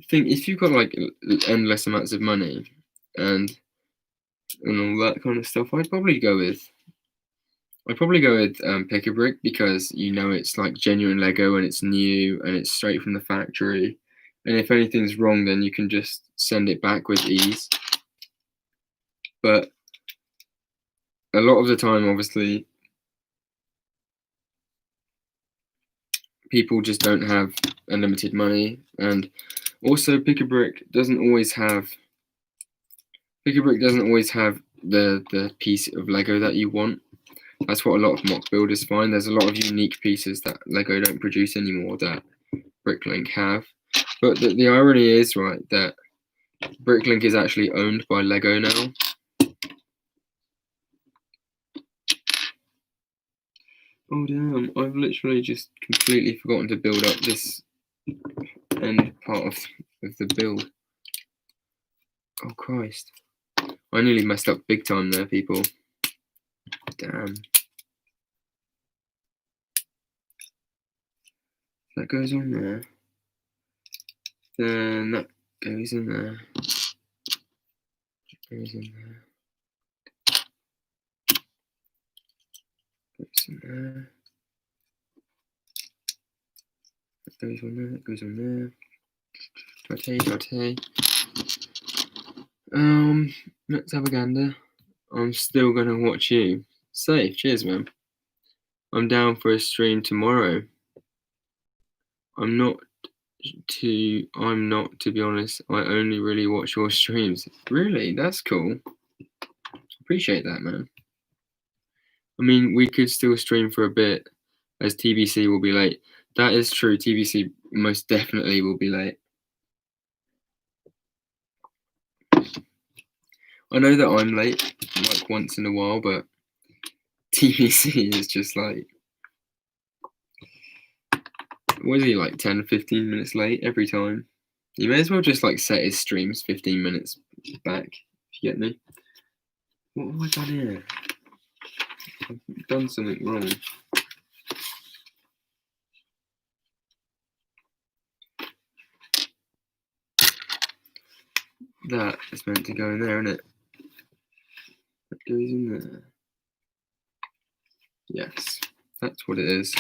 think if you've got like endless amounts of money and all that kind of stuff, I'd probably go with Pick a Brick because it's like genuine Lego and it's new and it's straight from the factory, and if anything's wrong, then you can just send it back with ease. But a lot of the time, obviously, people just don't have unlimited money, and also Pick a Brick doesn't always have the piece of Lego that you want. That's what a lot of mock builders find. There's a lot of unique pieces that Lego don't produce anymore that Bricklink have. But the irony is, right, that Bricklink is actually owned by Lego now. Oh damn, I've literally just completely forgotten to build up this end part of the build. Oh Christ. I nearly messed up big time there, people. Damn. That goes on there. Then that goes in there. Goes in there. Goes in there. That goes on there. That goes on there. Okay. Let's have a gander. I'm still gonna watch you. Safe. Cheers, man. I'm down for a stream tomorrow. I'm not, to be honest. I only really watch your streams. Really? That's cool. Appreciate that, man. I mean, we could still stream for a bit, as TBC will be late. That is true. TBC most definitely will be late. I know that I'm late, like once in a while, but TBC is just like, what is he, like 10, 15 minutes late every time? You may as well just like set his streams 15 minutes back, if you get me. What have I done here? I've done something wrong. That is meant to go in there, isn't it? That goes in there. Yes, that's what it is.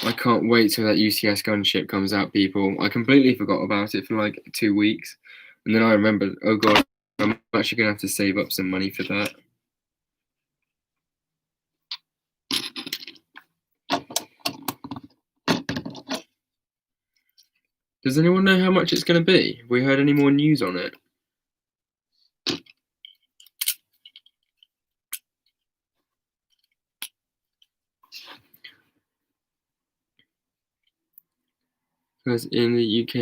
I can't wait till that UCS gunship comes out, people. I completely forgot about it for like 2 weeks. And then I remembered, oh god, I'm actually going to have to save up some money for that. Does anyone know how much it's going to be? Have we heard any more news on it? Because in the UK,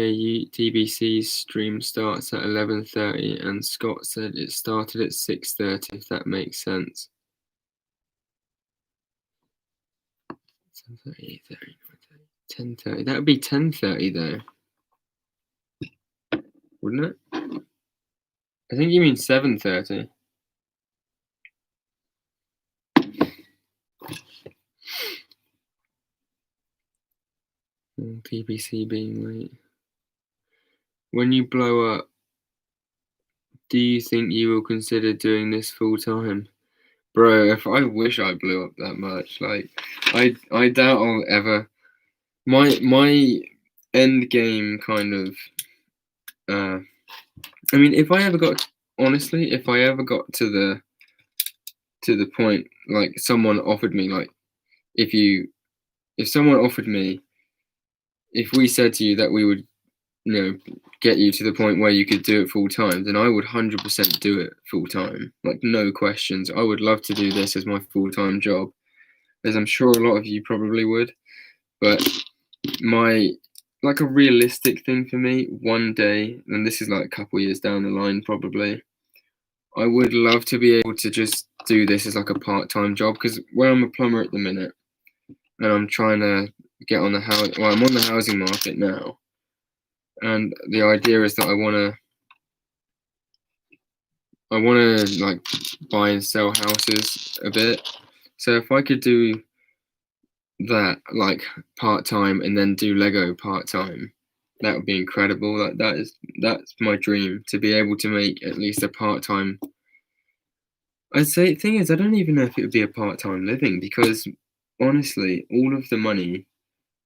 TBC's stream starts at 11:30, and Scott said it started at 6:30, if that makes sense. 7:30, 8:30, 9:30, 10:30. That would be 10:30 though, wouldn't it? I think you mean 7:30. TBC being late. When you blow up, do you think you will consider doing this full time? Bro, if I wish I blew up that much, like I doubt I'll ever. My end game kind of. I mean, if I ever got to the point, like someone offered me, like if someone offered me, if we said to you that we would, get you to the point where you could do it full time, then I would 100% do it full time, like no questions. I would love to do this as my full time job, as I'm sure a lot of you probably would. But like a realistic thing for me, one day, and this is like a couple years down the line probably, I would love to be able to just do this as like a part-time job, because where I'm a plumber at the minute, and I'm trying to get on the house. Well, I'm on the housing market now, and the idea is that I want to like buy and sell houses a bit. So if I could do that like part-time and then do Lego part-time, that would be incredible. That's my dream, to be able to make at least a part-time. I'd say, the thing is, I don't even know if it would be a part-time living, because honestly, all of the money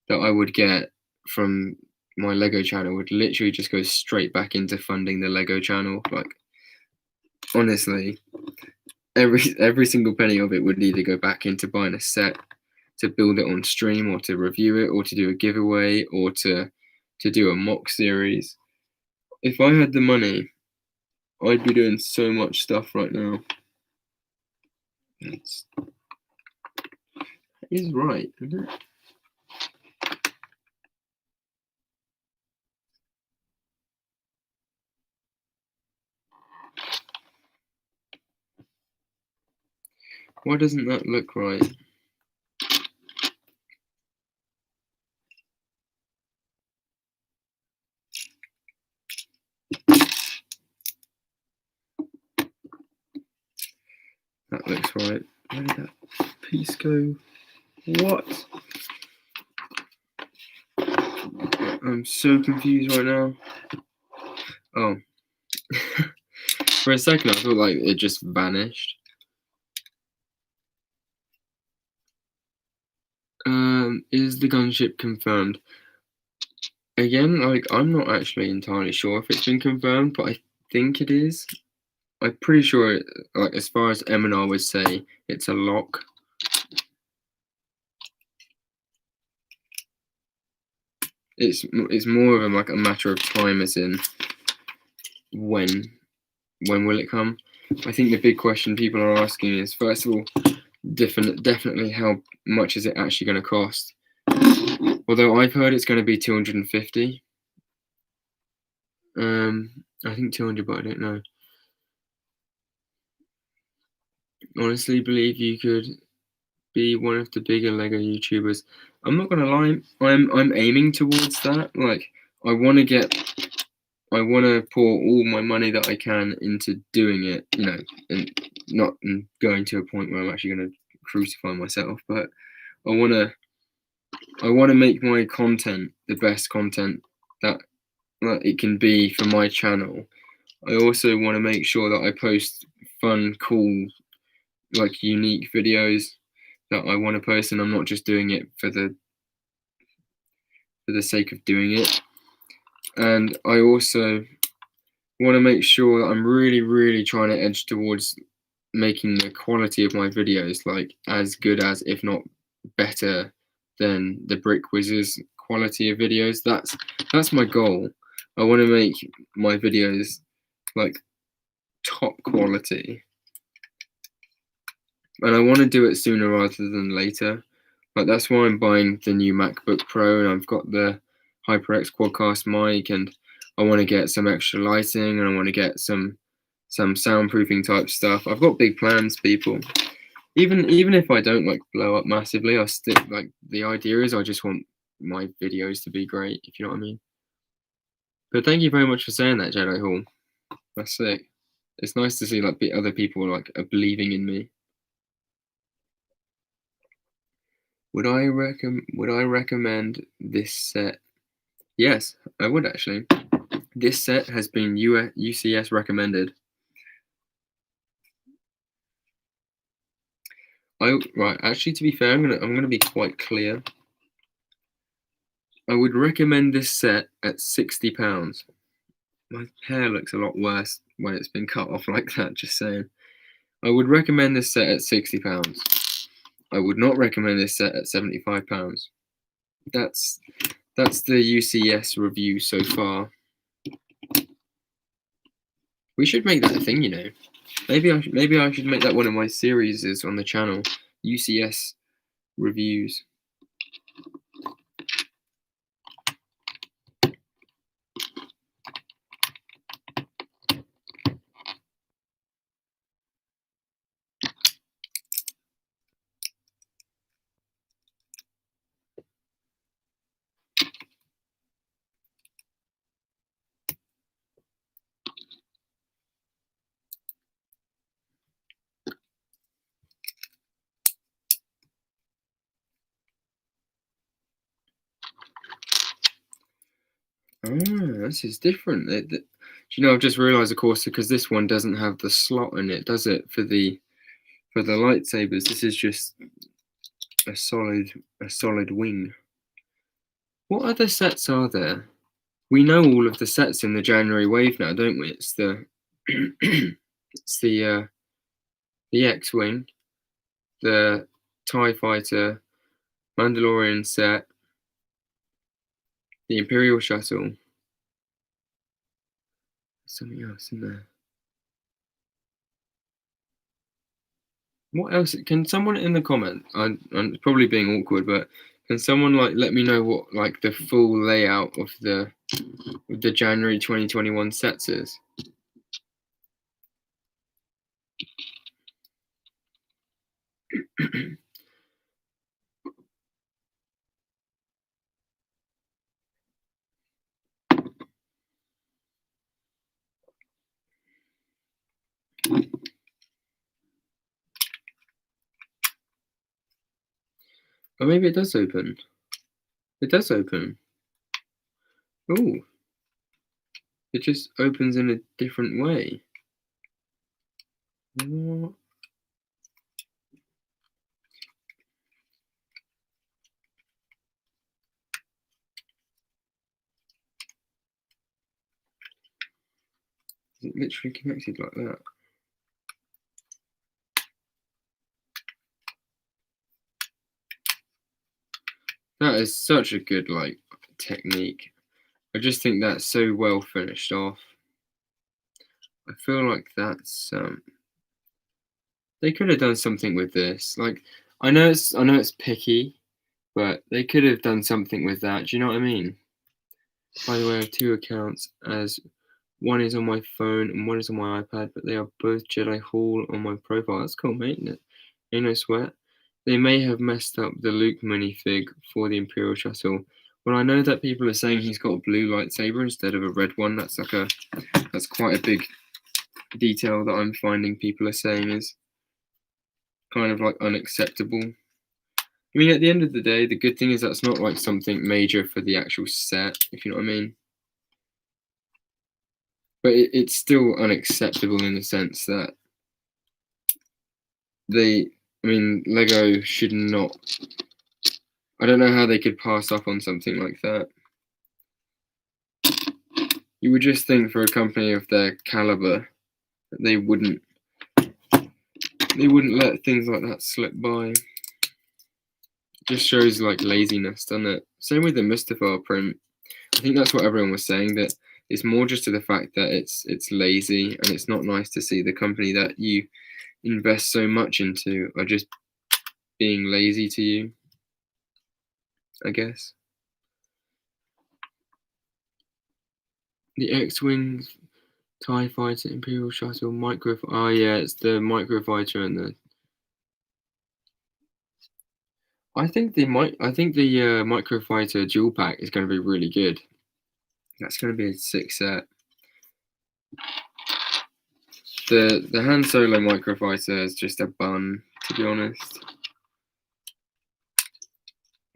that I would get from my Lego channel would literally just go straight back into funding the Lego channel. Like, honestly, every single penny of it would either go back into buying a set to build it on stream, or to review it, or to do a giveaway, or to do a mock series. If I had the money, I'd be doing so much stuff right now. That is right, isn't it? Why doesn't that look right? That looks right. Where did that piece go? What? I'm so confused right now. Oh. For a second I thought like it just vanished. Is the gunship confirmed? Again, like I'm not actually entirely sure if it's been confirmed, but I think it is. I'm pretty sure, like as far as M&R would say, it's a lock. It's more of a, like a matter of time, as in when will it come? I think the big question people are asking is, first of all, definitely how much is it actually going to cost? Although I've heard it's going to be 250. I think 200, but I don't know. Honestly, believe you could be one of the bigger Lego YouTubers. I'm not gonna lie, I'm aiming towards that. Like, I want to pour all my money that I can into doing it. You know, and not going to a point where I'm actually gonna crucify myself. But I wanna make my content the best content that it can be for my channel. I also want to make sure that I post fun, cool, like unique videos that I want to post, and I'm not just doing it for the sake of doing it. And I also want to make sure that I'm really trying to edge towards making the quality of my videos like as good as, if not better than, the Brick Wizards quality of videos. That's my goal. I want to make my videos like top quality, and I want to do it sooner rather than later. Like, that's why I'm buying the new MacBook Pro, and I've got the HyperX Quadcast mic, and I want to get some extra lighting, and I want to get some soundproofing type stuff. I've got big plans, people. Even if I don't like blow up massively, I still, like, the idea is I just want my videos to be great, if you know what I mean. But thank you very much for saying that, Jedi Hall. That's sick. It's nice to see like other people like are believing in me. Would I recommend this set? Yes, I would actually. This set has been UCS recommended. Right, actually, to be fair, I'm gonna be quite clear. I would recommend this set at £60. My hair looks a lot worse when it's been cut off like that, just saying. I would recommend this set at £60. I would not recommend this set at £75. That's the UCS review so far. We should make that a thing, you know. Maybe I should make that one of my series on the channel. UCS reviews. This is different. You know, I've just realised, of course, because this one doesn't have the slot in it, does it? For the lightsabers, this is just a solid wing. What other sets are there? We know all of the sets in the January wave now, don't we? It's the it's the X-wing, the TIE fighter, Mandalorian set, the Imperial shuttle. Something else in there. What else? Can someone in the comment? I'm probably being awkward, but can someone like let me know what like the full layout of the January 2021 sets is? Or maybe it does open. It does open. Oh, it just opens in a different way. What? Is it literally connected like that? That is such a good like technique. I just think that's so well finished off. I feel like that's they could have done something with this. Like I know it's picky, but they could have done something with that. Do you know what I mean? By the way, I have two accounts, as one is on my phone and one is on my iPad, but they are both Jedi Hall on my profile. That's cool, mate. Ain't no sweat. They may have messed up the Luke minifig for the Imperial shuttle. Well, I know that people are saying he's got a blue lightsaber instead of a red one. That's quite a big detail that I'm finding people are saying is kind of like unacceptable. I mean, at the end of the day, the good thing is that's not like something major for the actual set, if you know what I mean. But it's still unacceptable in the sense that I mean, Lego should not. I don't know how they could pass up on something like that. You would just think for a company of their caliber, that they wouldn't let things like that slip by. It just shows like laziness, doesn't it? Same with the Mustafar print. I think that's what everyone was saying, that it's more just to the fact that it's lazy, and it's not nice to see the company that you invest so much into are just being lazy to you, I guess. The X-Wing, TIE Fighter, Imperial Shuttle, Micro. Oh yeah, it's the Microfighter and the. I think the Microfighter dual pack is going to be really good. That's going to be a sick set. The Han Solo Microfighter is just a bun, to be honest.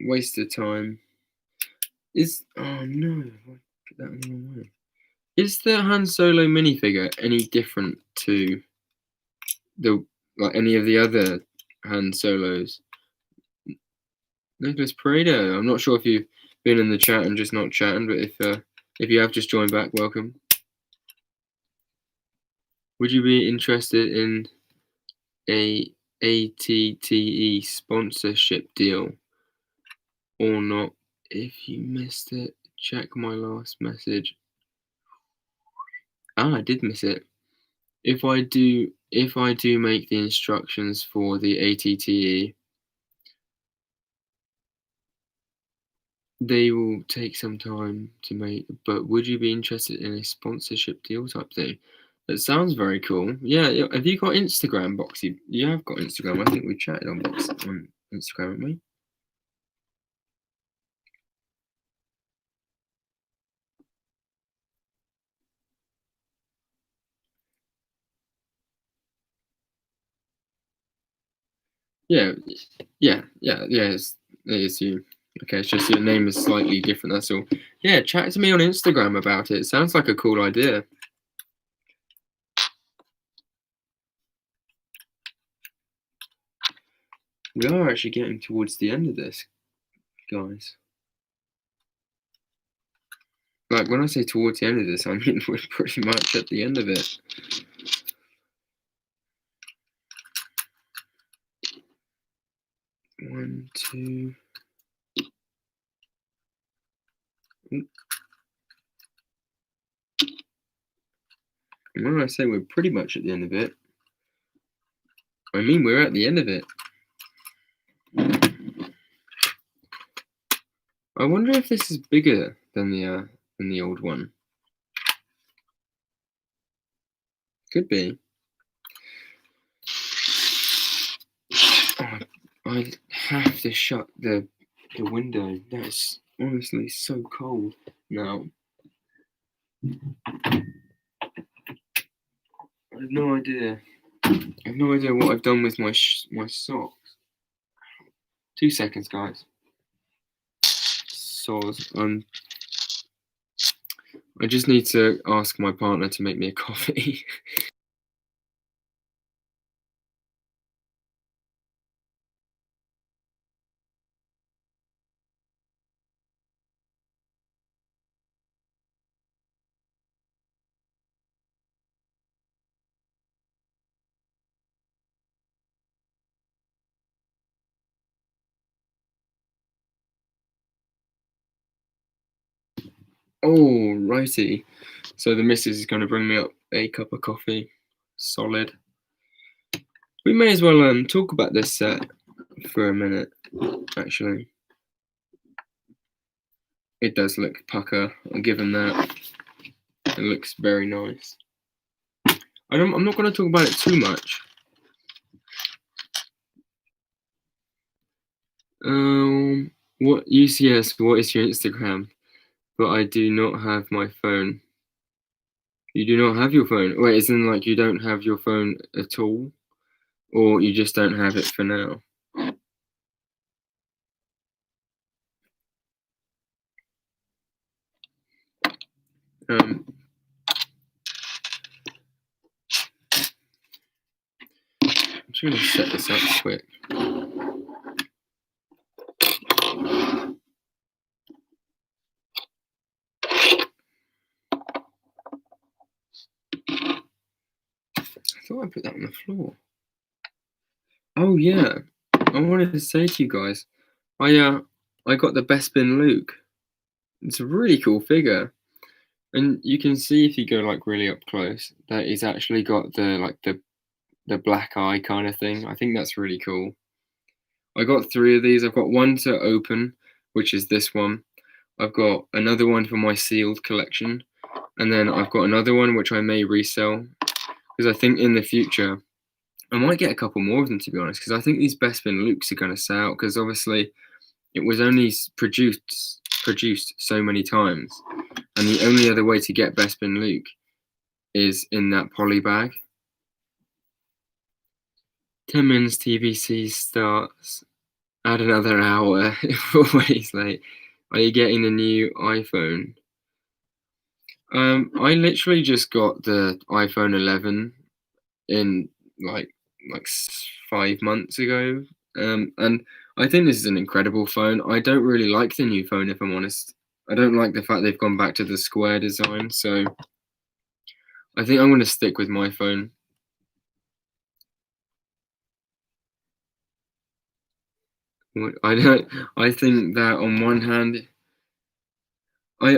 Waste of time. Oh no, I put that in the wrong way. Is the Han Solo minifigure any different to the like any of the other Han Solos? Nicholas Paredo. I'm not sure if you've been in the chat and just not chatting, but if you have just joined back, welcome. Would you be interested in a ATTE sponsorship deal or not? If you missed it, check my last message. I did miss it. If I do make the instructions for the ATTE, they will take some time to make, but would you be interested in a sponsorship deal type thing? That sounds very cool. Yeah, have you got Instagram, Boxy? You have got Instagram. I think we chatted on Instagram, haven't we? Yeah, it's you. Okay, it's just your name is slightly different, that's all. Yeah, chat to me on Instagram about it. It sounds like a cool idea. We are actually getting towards the end of this, guys. Like, when I say towards the end of this, I mean we're pretty much at the end of it. One, two. And when I say we're pretty much at the end of it, I mean, we're at the end of it. I wonder if this is bigger than the old one. Could be. Oh, I have to shut the window. That's honestly so cold now. I have no idea. I have no idea what I've done with my socks. 2 seconds, guys. Soz. I just need to ask my partner to make me a coffee. Oh, righty. So the missus is going to bring me up a cup of coffee. Solid. We may as well talk about this set for a minute, actually. It does look pucker. I'll give him that. It looks very nice. I'm not going to talk about it too much. What UCS? What is your Instagram? But I do not have my phone. You do not have your phone. Wait, isn't like you don't have your phone at all, or you just don't have it for now? I'm just gonna set this up quick. I thought I put that on the floor. Oh yeah, I wanted to say to you guys, I got the Bespin Luke. It's a really cool figure, and you can see if you go like really up close that he's actually got the black eye kind of thing. I think that's really cool. I got 3 of these. I've got one to open, which is this one. I've got another one for my sealed collection, and then I've got another one which I may resell because I think in the future I might get a couple more of them, to be honest, because I think these Bespin Lukes are going to sell because obviously it was only produced so many times, and the only other way to get Bespin Luke is in that poly bag. 10 minutes TBC starts. Add another hour. Always late. Are you getting the new iPhone? I literally just got the iPhone 11 in like 5 months ago. And I think this is an incredible phone. I don't really like the new phone, if I'm honest. I don't like the fact they've gone back to the square design. So I think I'm going to stick with my phone. I don't. I think that on one hand, I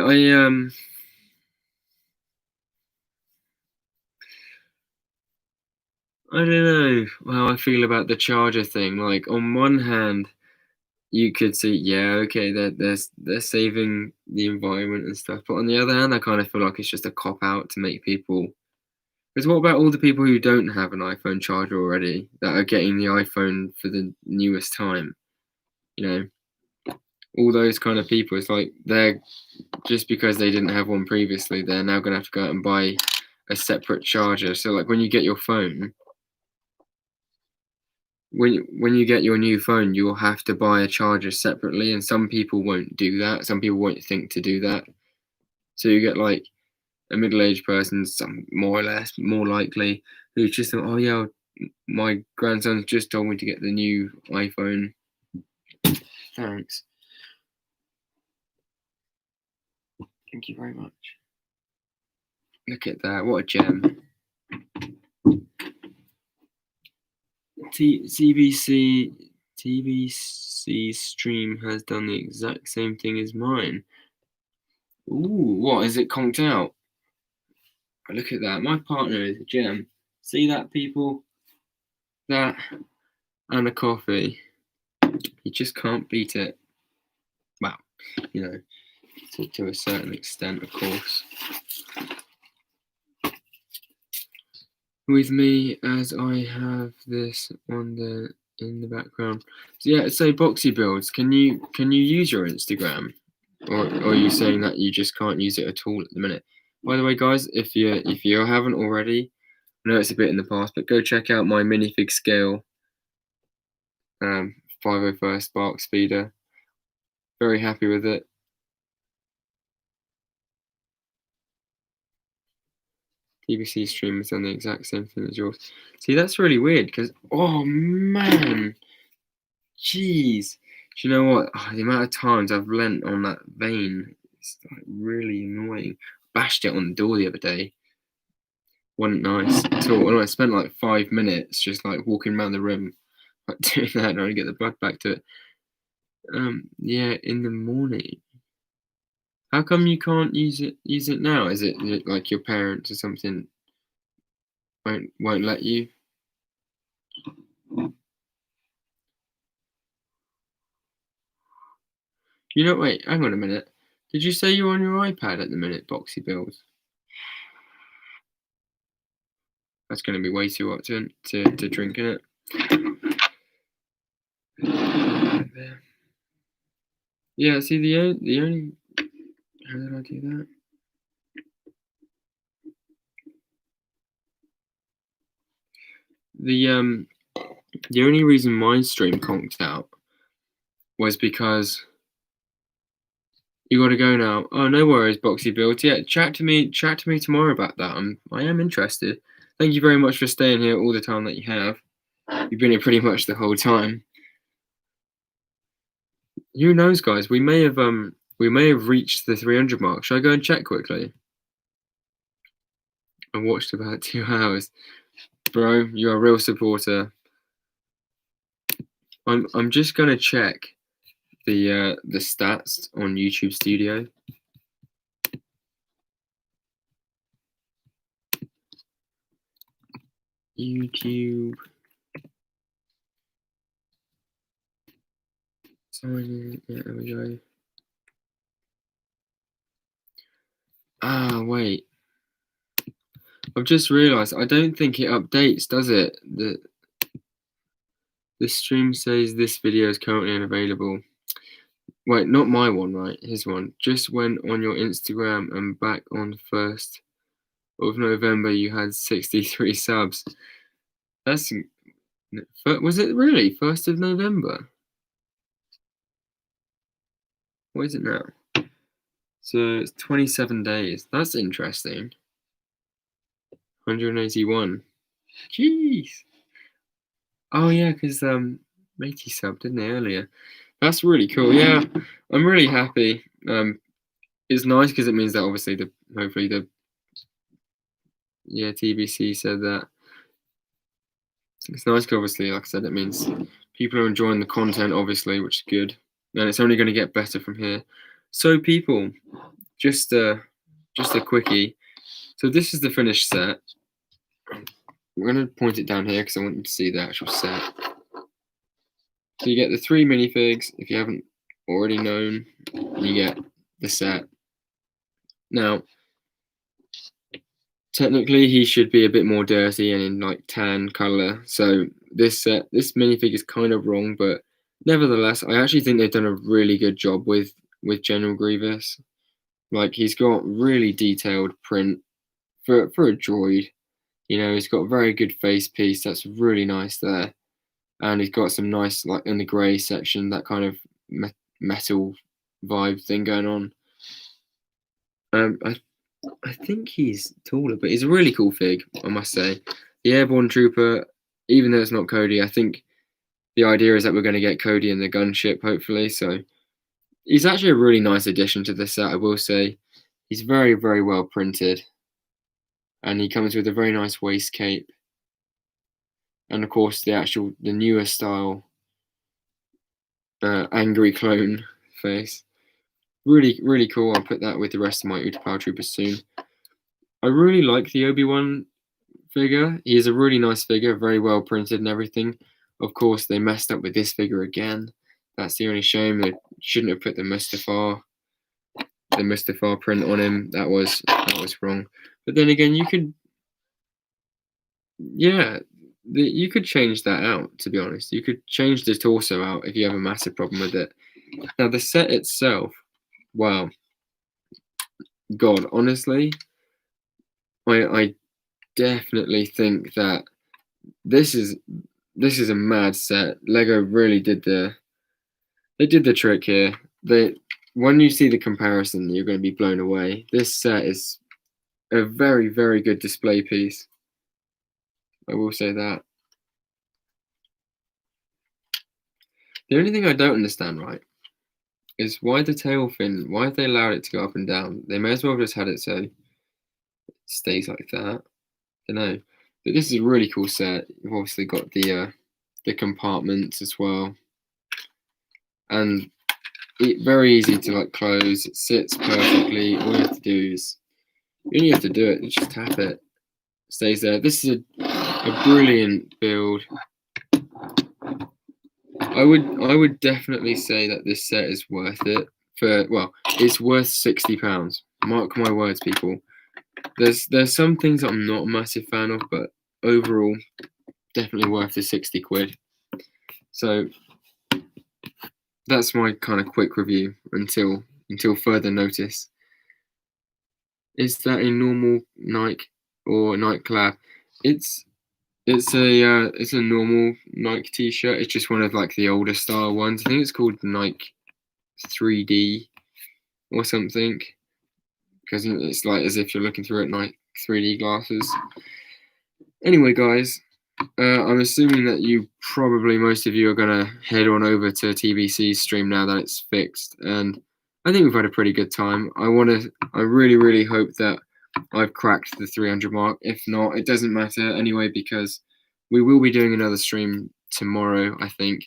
I don't know how I feel about the charger thing. Like on one hand, you could see, yeah, okay, they're saving the environment and stuff. But on the other hand, I kind of feel like it's just a cop out to make people. Because what about all the people who don't have an iPhone charger already that are getting the iPhone for the newest time? You know, all those kind of people. It's like they're just because they didn't have one previously, they're now gonna have to go out and buy a separate charger. So like when you get your phone, when you get your new phone, you'll have to buy a charger separately, and some people won't do that. Some people won't think to do that. So you get like a middle-aged person, some more or less, more likely, who's just thought, oh yeah, my grandson's just told me to get the new iPhone. Thanks. Thank you very much. Look at that, what a gem. TBC stream has done the exact same thing as mine. Ooh, what, is it conked out? Look at that, my partner is a gem. See that, people? that and a coffee, you just can't beat it. Well, you know, to a certain extent, of course. With me, as I have this on in the background. So yeah, so Boxy Builds, can you use your Instagram, or are you saying that you just can't use it at all at the minute? By the way, guys, if you haven't already, I know it's a bit in the past, but go check out my minifig scale 501st Spark Speeder. Very happy with it. TBC stream has done the exact same thing as yours. See, that's really weird because, oh man, jeez. Do you know what? Oh, the amount of times I've lent on that vein, it's like really annoying. Bashed it on the door the other day. Wasn't nice at all. And I spent like 5 minutes just like walking around the room, like doing that, trying to get the blood back to it. Yeah, in the morning. How come you can't use it now? Is it like your parents or something won't let you? You know, wait, hang on a minute. Did you say you're on your iPad at the minute, Boxy Builds? That's going to be way too hot to drink in it. Yeah, see the only how did I do that? The only reason my stream conked out was because you got to go now. Oh, no worries, Boxy Build. Yeah, chat to me tomorrow about that. I am interested. Thank you very much for staying here all the time that you have. You've been here pretty much the whole time. Who knows, guys? We may have reached the 300 mark. Should I go and check quickly? I watched about 2 hours. Bro, you're a real supporter. I'm just gonna check the stats on YouTube Studio. YouTube. Sign in. Yeah, there we go. Ah, wait. I've just realised I don't think it updates, does it? The stream says this video is currently unavailable. Wait, not my one, right? His one. Just went on your Instagram and back on 1st of November you had 63 subs. That's was it really 1st of November? What is it now? So it's 27 days. That's interesting. 181. Jeez. Oh yeah, because Matey subbed, didn't they, earlier? That's really cool. Yeah, I'm really happy. It's nice because it means that obviously hopefully TBC said that. It's nice because obviously, like I said, it means people are enjoying the content, obviously, which is good, and it's only going to get better from here. So people, just a quickie. So this is the finished set. We're going to point it down here because I want you to see the actual set. So you get the 3 minifigs, if you haven't already known, you get the set. Now, technically he should be a bit more dirty and in like tan colour, so this minifig is kind of wrong, but nevertheless, I actually think they've done a really good job with General Grievous. Like, he's got really detailed print for a droid. You know, he's got a very good face piece, that's really nice there. And he's got some nice, like in the grey section, that kind of metal vibe thing going on. I think he's taller, but he's a really cool fig, I must say. The Airborne Trooper, even though it's not Cody, I think the idea is that we're going to get Cody in the gunship, hopefully. So he's actually a really nice addition to the set, I will say. He's very, very well printed. And he comes with a very nice waist cape. And of course, the newer style angry clone face. Really, really cool. I'll put that with the rest of my Utapau Troopers soon. I really like the Obi-Wan figure. He is a really nice figure, very well printed and everything. Of course, they messed up with this figure again. That's the only shame. They shouldn't have put the Mustafar print on him. That was wrong. But then again, you could, yeah, you could change that out. To be honest, you could change the torso out if you have a massive problem with it. Now the set itself, wow, God, honestly, I definitely think that this is a mad set. Lego really did the trick here. When you see the comparison, you're going to be blown away. This set is a very, very good display piece. I will say that. The only thing I don't understand, right, is why the tail fin. Why have they allowed it to go up and down? They may as well have just had it so it stays like that. I don't know. But this is a really cool set. You've obviously got the compartments as well, and very easy to like close. It sits perfectly. All you have to do is you have to do it. You just tap it. It stays there. This is a brilliant build. I would definitely say that this set is worth it. It's worth £60. Mark my words, people. There's some things that I'm not a massive fan of, but overall, definitely worth the 60 quid. So that's my kind of quick review until further notice. Is that a normal Nike or Nike collab? It's a normal Nike t-shirt. It's just one of like the older style ones. I think it's called Nike 3D or something, because it's like as if you're looking through it Nike 3D glasses. Anyway, guys, I'm assuming that most of you are gonna head on over to TBC's stream now that it's fixed, and I think we've had a pretty good time. I really, really hope that I've cracked the 300 mark. If not, it doesn't matter anyway, because we will be doing another stream tomorrow, I think.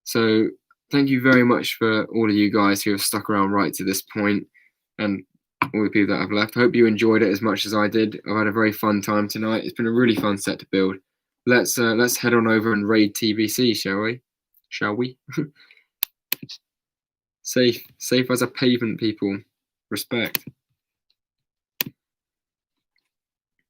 So thank you very much for all of you guys who have stuck around right to this point, and all the people that have left. I hope you enjoyed it as much as I did. I've had a very fun time tonight. It's been a really fun set to build. Let's head on over and raid TBC, shall we? Shall we? Safe as a pavement, people. Respect.